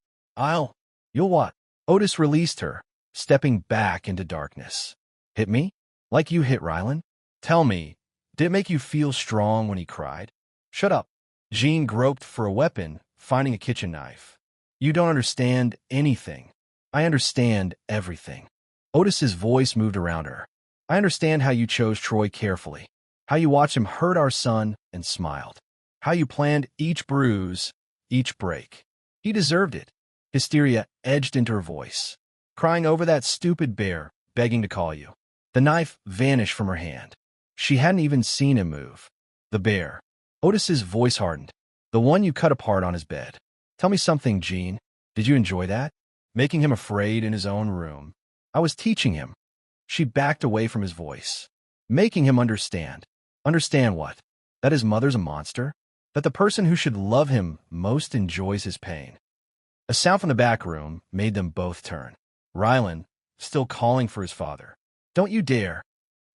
You'll what? Otis released her, stepping back into darkness. Hit me? Like you hit Rylan? Tell me, did it make you feel strong when he cried? Shut up. Jean groped for a weapon, finding a kitchen knife. You don't understand anything. I understand everything. Otis's voice moved around her. I understand how you chose Troy carefully. How you watched him hurt our son and smiled. How you planned each bruise, each break. He deserved it. Hysteria edged into her voice. Crying over that stupid bear, begging to call you. The knife vanished from her hand. She hadn't even seen him move. The bear. Otis's voice hardened. The one you cut apart on his bed. Tell me something, Jean. Did you enjoy that? Making him afraid in his own room. I was teaching him. She backed away from his voice. Making him understand. Understand what? That his mother's a monster? That the person who should love him most enjoys his pain. A sound from the back room made them both turn. Rylan, still calling for his father. Don't you dare.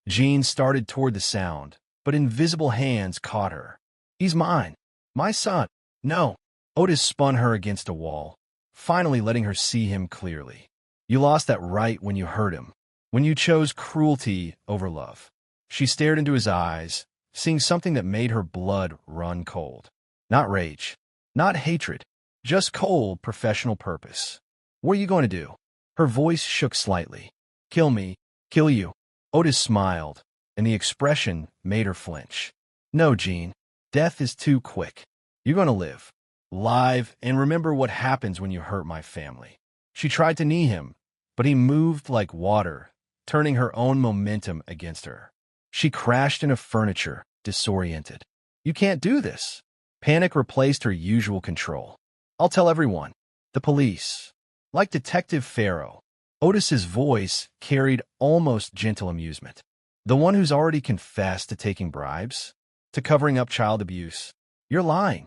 Jean started toward the sound, but invisible hands caught her. He's mine. My son. No. Otis spun her against a wall, finally letting her see him clearly. You lost that right when you hurt him, when you chose cruelty over love. She stared into his eyes, seeing something that made her blood run cold. Not rage, not hatred, just cold professional purpose. What are you going to do? Her voice shook slightly. Kill me, kill you. Otis smiled, and the expression made her flinch. No, Jean. Death is too quick. You're going to live. Live, and remember what happens when you hurt my family. She tried to knee him, but he moved like water, turning her own momentum against her. She crashed into furniture, disoriented. You can't do this. Panic replaced her usual control. I'll tell everyone. The police. Like Detective Farrow, Otis's voice carried almost gentle amusement. The one who's already confessed to taking bribes? To covering up child abuse? You're lying.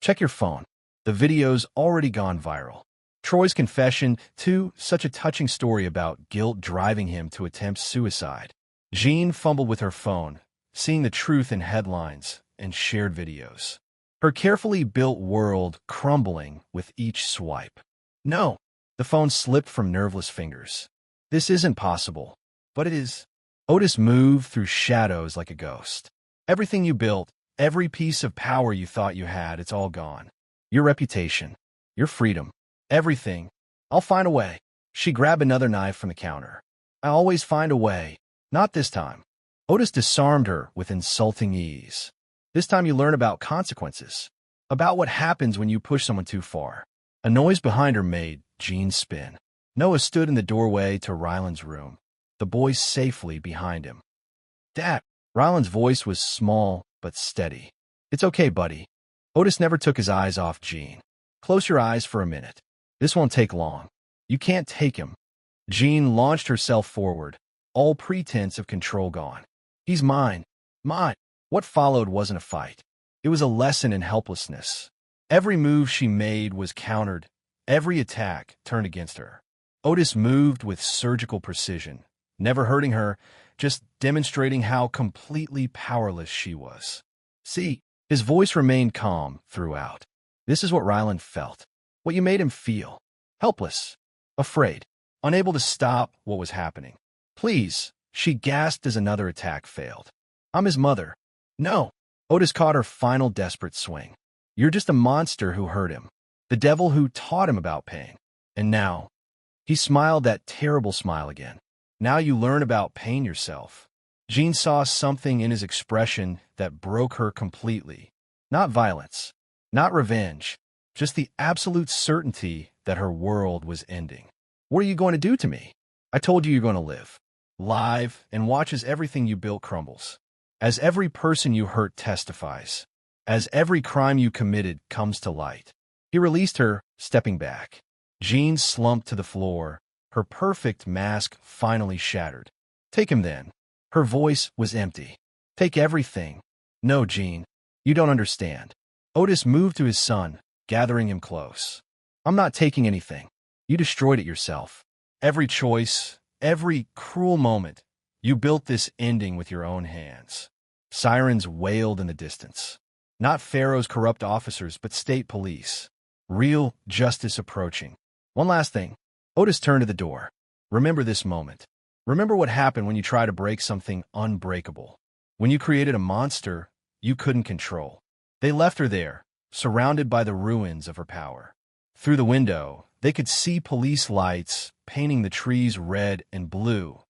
Check your phone. The video's already gone viral. Troy's confession, too, such a touching story about guilt driving him to attempt suicide. Jean fumbled with her phone, seeing the truth in headlines and shared videos. Her carefully built world crumbling with each swipe. No, the phone slipped from nerveless fingers. This isn't possible, but it is. Otis moved through shadows like a ghost. Everything you built, every piece of power you thought you had, it's all gone. Your reputation, your freedom, everything. I'll find a way. She grabbed another knife from the counter. I always find a way. Not this time. Otis disarmed her with insulting ease. This time you learn about consequences. About what happens when you push someone too far. A noise behind her made Jean spin. Noah stood in the doorway to Rylan's room, the boy safely behind him. Dad. Rylan's voice was small but steady. It's okay, buddy. Otis never took his eyes off Jean. Close your eyes for a minute. This won't take long. You can't take him. Jean launched herself forward, all pretense of control gone. He's mine. Mine. What followed wasn't a fight. It was a lesson in helplessness. Every move she made was countered. Every attack turned against her. Otis moved with surgical precision, never hurting her, just demonstrating how completely powerless she was. See, his voice remained calm throughout. This is what Rylan felt, what you made him feel. Helpless, afraid, unable to stop what was happening. Please, she gasped as another attack failed. I'm his mother. No. Otis caught her final desperate swing. You're just a monster who hurt him. The devil who taught him about pain. And now, he smiled that terrible smile again. Now you learn about pain yourself. Jean saw something in his expression that broke her completely. Not violence, not revenge, just the absolute certainty that her world was ending. What are you going to do to me? I told you you're going to live. Live and watch as everything you built crumbles. As every person you hurt testifies. As every crime you committed comes to light. He released her, stepping back. Jean slumped to the floor, her perfect mask finally shattered. Take him then. Her voice was empty. Take everything. No, Jean. You don't understand. Otis moved to his son, gathering him close. I'm not taking anything. You destroyed it yourself. Every choice, every cruel moment, you built this ending with your own hands. Sirens wailed in the distance. Not Pharaoh's corrupt officers, but state police. Real justice approaching. One last thing. Otis turned to the door. Remember this moment. Remember what happened when you tried to break something unbreakable. When you created a monster you couldn't control. They left her there, surrounded by the ruins of her power. Through the window, they could see police lights painting the trees red and blue.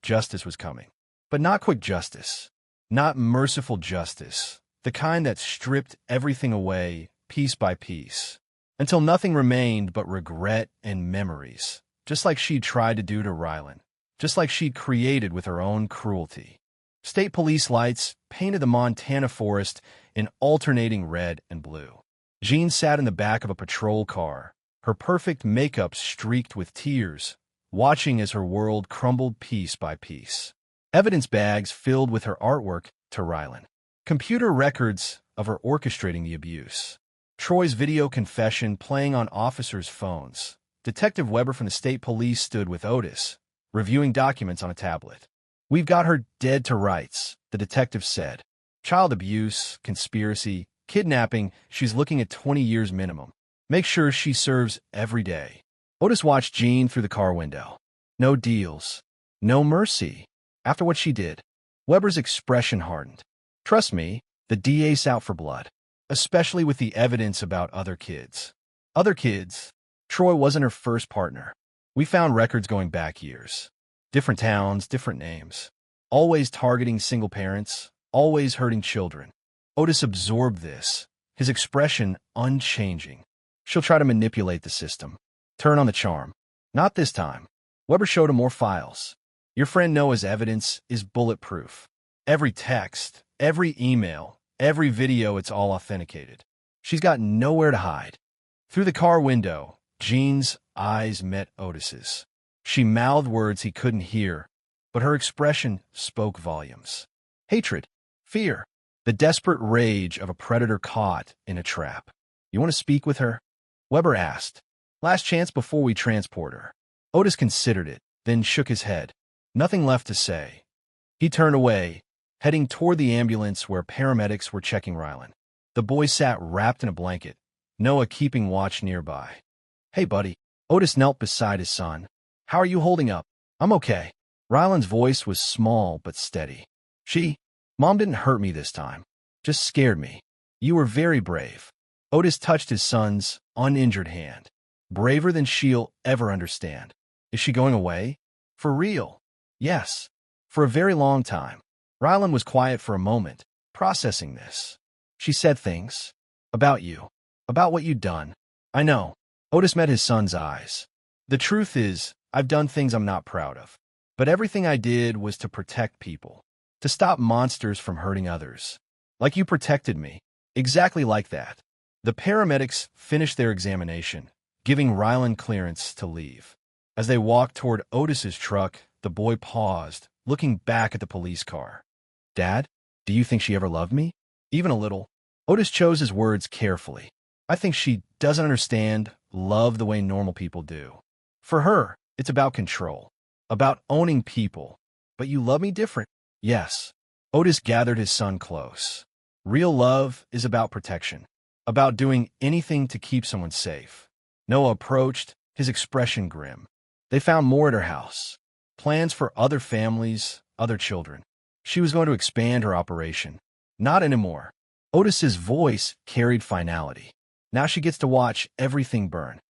Justice was coming. But not quick justice. Not merciful justice, the kind that stripped everything away, piece by piece, until nothing remained but regret and memories, just like she'd tried to do to Rylan, just like she'd created with her own cruelty. State police lights painted the Montana forest in alternating red and blue. Jean sat in the back of a patrol car, her perfect makeup streaked with tears, watching as her world crumbled piece by piece. Evidence bags filled with her artwork to Rylan. Computer records of her orchestrating the abuse. Troy's video confession playing on officers' phones. Detective Weber from the state police stood with Otis, reviewing documents on a tablet. "We've got her dead to rights," the detective said. "Child abuse, conspiracy, kidnapping, she's looking at 20 years minimum. Make sure she serves every day." Otis watched Jean through the car window. No deals. No mercy. After what she did, Weber's expression hardened. "Trust me, the DA's out for blood, especially with the evidence about other kids." Other kids? Troy wasn't her first partner. We found records going back years. Different towns, different names. Always targeting single parents, always hurting children. Otis absorbed this, his expression unchanging. "She'll try to manipulate the system. Turn on the charm. Not this time." Weber showed him more files. "Your friend Noah's evidence is bulletproof. Every text, every email, every video, it's all authenticated. She's got nowhere to hide." Through the car window, Jean's eyes met Otis's. She mouthed words he couldn't hear, but her expression spoke volumes. Hatred, fear, the desperate rage of a predator caught in a trap. "You want to speak with her?" Weber asked. "Last chance before we transport her." Otis considered it, then shook his head. Nothing left to say. He turned away, heading toward the ambulance where paramedics were checking Rylan. The boy sat wrapped in a blanket, Noah keeping watch nearby. "Hey, buddy." Otis knelt beside his son. "How are you holding up?" "I'm okay." Rylan's voice was small but steady. Mom didn't hurt me this time. Just scared me. You were very brave." Otis touched his son's uninjured hand. "Braver than she'll ever understand." "Is she going away?" "For real?" "Yes. For a very long time." Rylan was quiet for a moment, processing this. "She said things. About you. About what you'd done." "I know." Otis met his son's eyes. "The truth is, I've done things I'm not proud of. But everything I did was to protect people. To stop monsters from hurting others. Like you protected me. Exactly like that." The paramedics finished their examination, giving Rylan clearance to leave. As they walked toward Otis's truck, the boy paused, looking back at the police car. "Dad, do you think she ever loved me?" "Even a little." Otis chose his words carefully. "I think she doesn't understand love the way normal people do. For her, it's about control. About owning people. But you love me different." "Yes." Otis gathered his son close. "Real love is about protection. About doing anything to keep someone safe." Noah approached, his expression grim. They found more at her house. Plans for other families, other children. She was going to expand her operation. "Not anymore." Otis's voice carried finality. "Now she gets to watch everything burn."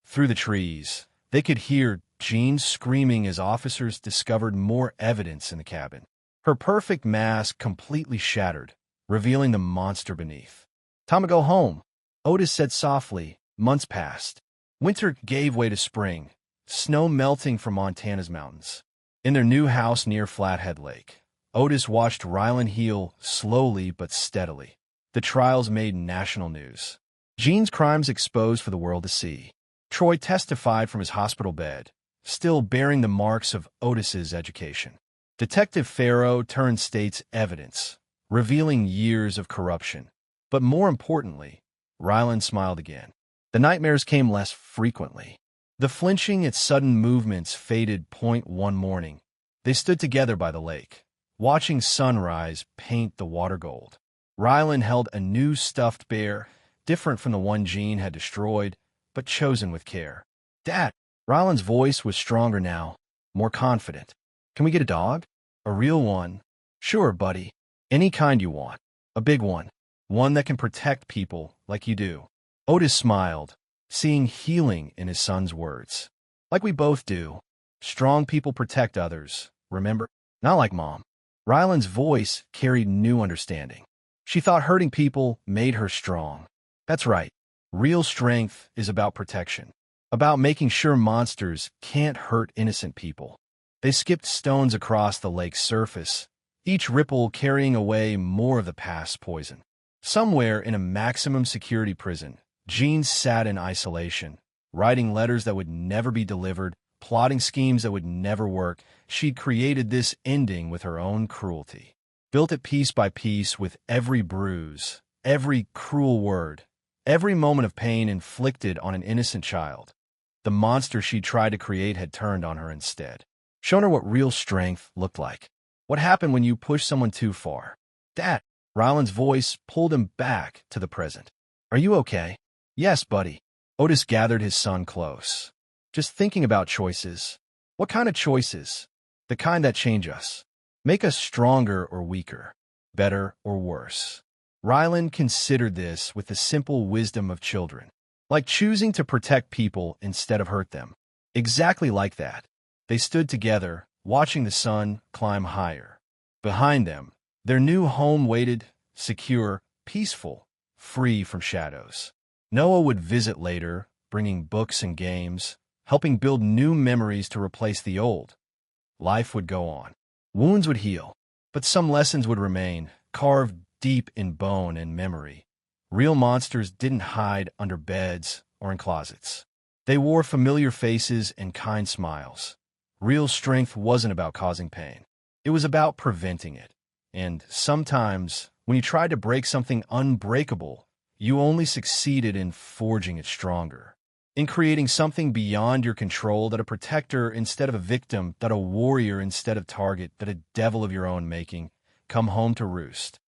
Through the trees, they could hear Jean screaming as officers discovered more evidence in the cabin. Her perfect mask completely shattered, revealing the monster beneath. "Time to go home," Otis said softly. Months passed. Winter gave way to spring, snow melting from Montana's mountains. In their new house near Flathead Lake, Otis watched Rylan heal slowly but steadily. The trials made national news. Jean's crimes exposed for the world to see. Troy testified from his hospital bed, still bearing the marks of Otis's education. Detective Farrow turned state's evidence, revealing years of corruption. But more importantly, Rylan smiled again. The nightmares came less frequently. The flinching at sudden movements faded. One morning, they stood together by the lake, watching sunrise paint the water gold. Rylan held a new stuffed bear, different from the one Jean had destroyed, but chosen with care. "Dad!" Rylan's voice was stronger now, more confident. "Can we get a dog? A real one?" "Sure, buddy. Any kind you want. A big one. One that can protect people like you do." Otis smiled, seeing healing in his son's words. "Like we both do. Strong people protect others, remember? Not like Mom." Ryland's voice carried new understanding. She thought hurting people made her strong. That's right. Real strength is about protection, about making sure monsters can't hurt innocent people. They skipped stones across the lake's surface, each ripple carrying away more of the past's poison. Somewhere in a maximum security prison, Jean sat in isolation, writing letters that would never be delivered, plotting schemes that would never work. She'd created this ending with her own cruelty, built it piece by piece with every bruise, every cruel word, every moment of pain inflicted on an innocent child. The monster she tried to create had turned on her instead, shown her what real strength looked like. What happened when you push someone too far? Dad, Ryland's voice pulled him back to the present. Are you okay? Yes, buddy. Otis gathered his son close. Just thinking about choices. What kind of choices? The kind that change us. Make us stronger or weaker, better or worse. Ryland considered this with the simple wisdom of children, like choosing to protect people instead of hurt them. Exactly like that. They stood together, watching the sun climb higher. Behind them, their new home waited, secure, peaceful, free from shadows. Noah would visit later, bringing books and games, helping build new memories to replace the old. Life would go on. Wounds would heal, but some lessons would remain, carved deep in bone and memory. Real monsters didn't hide under beds or in closets. They wore familiar faces and kind smiles. Real strength wasn't about causing pain. It was about preventing it. And sometimes, when you tried to break something unbreakable, you only succeeded in forging it stronger, in creating something beyond your control, that a protector instead of a victim, that a warrior instead of target, that a devil of your own making, come home to roost.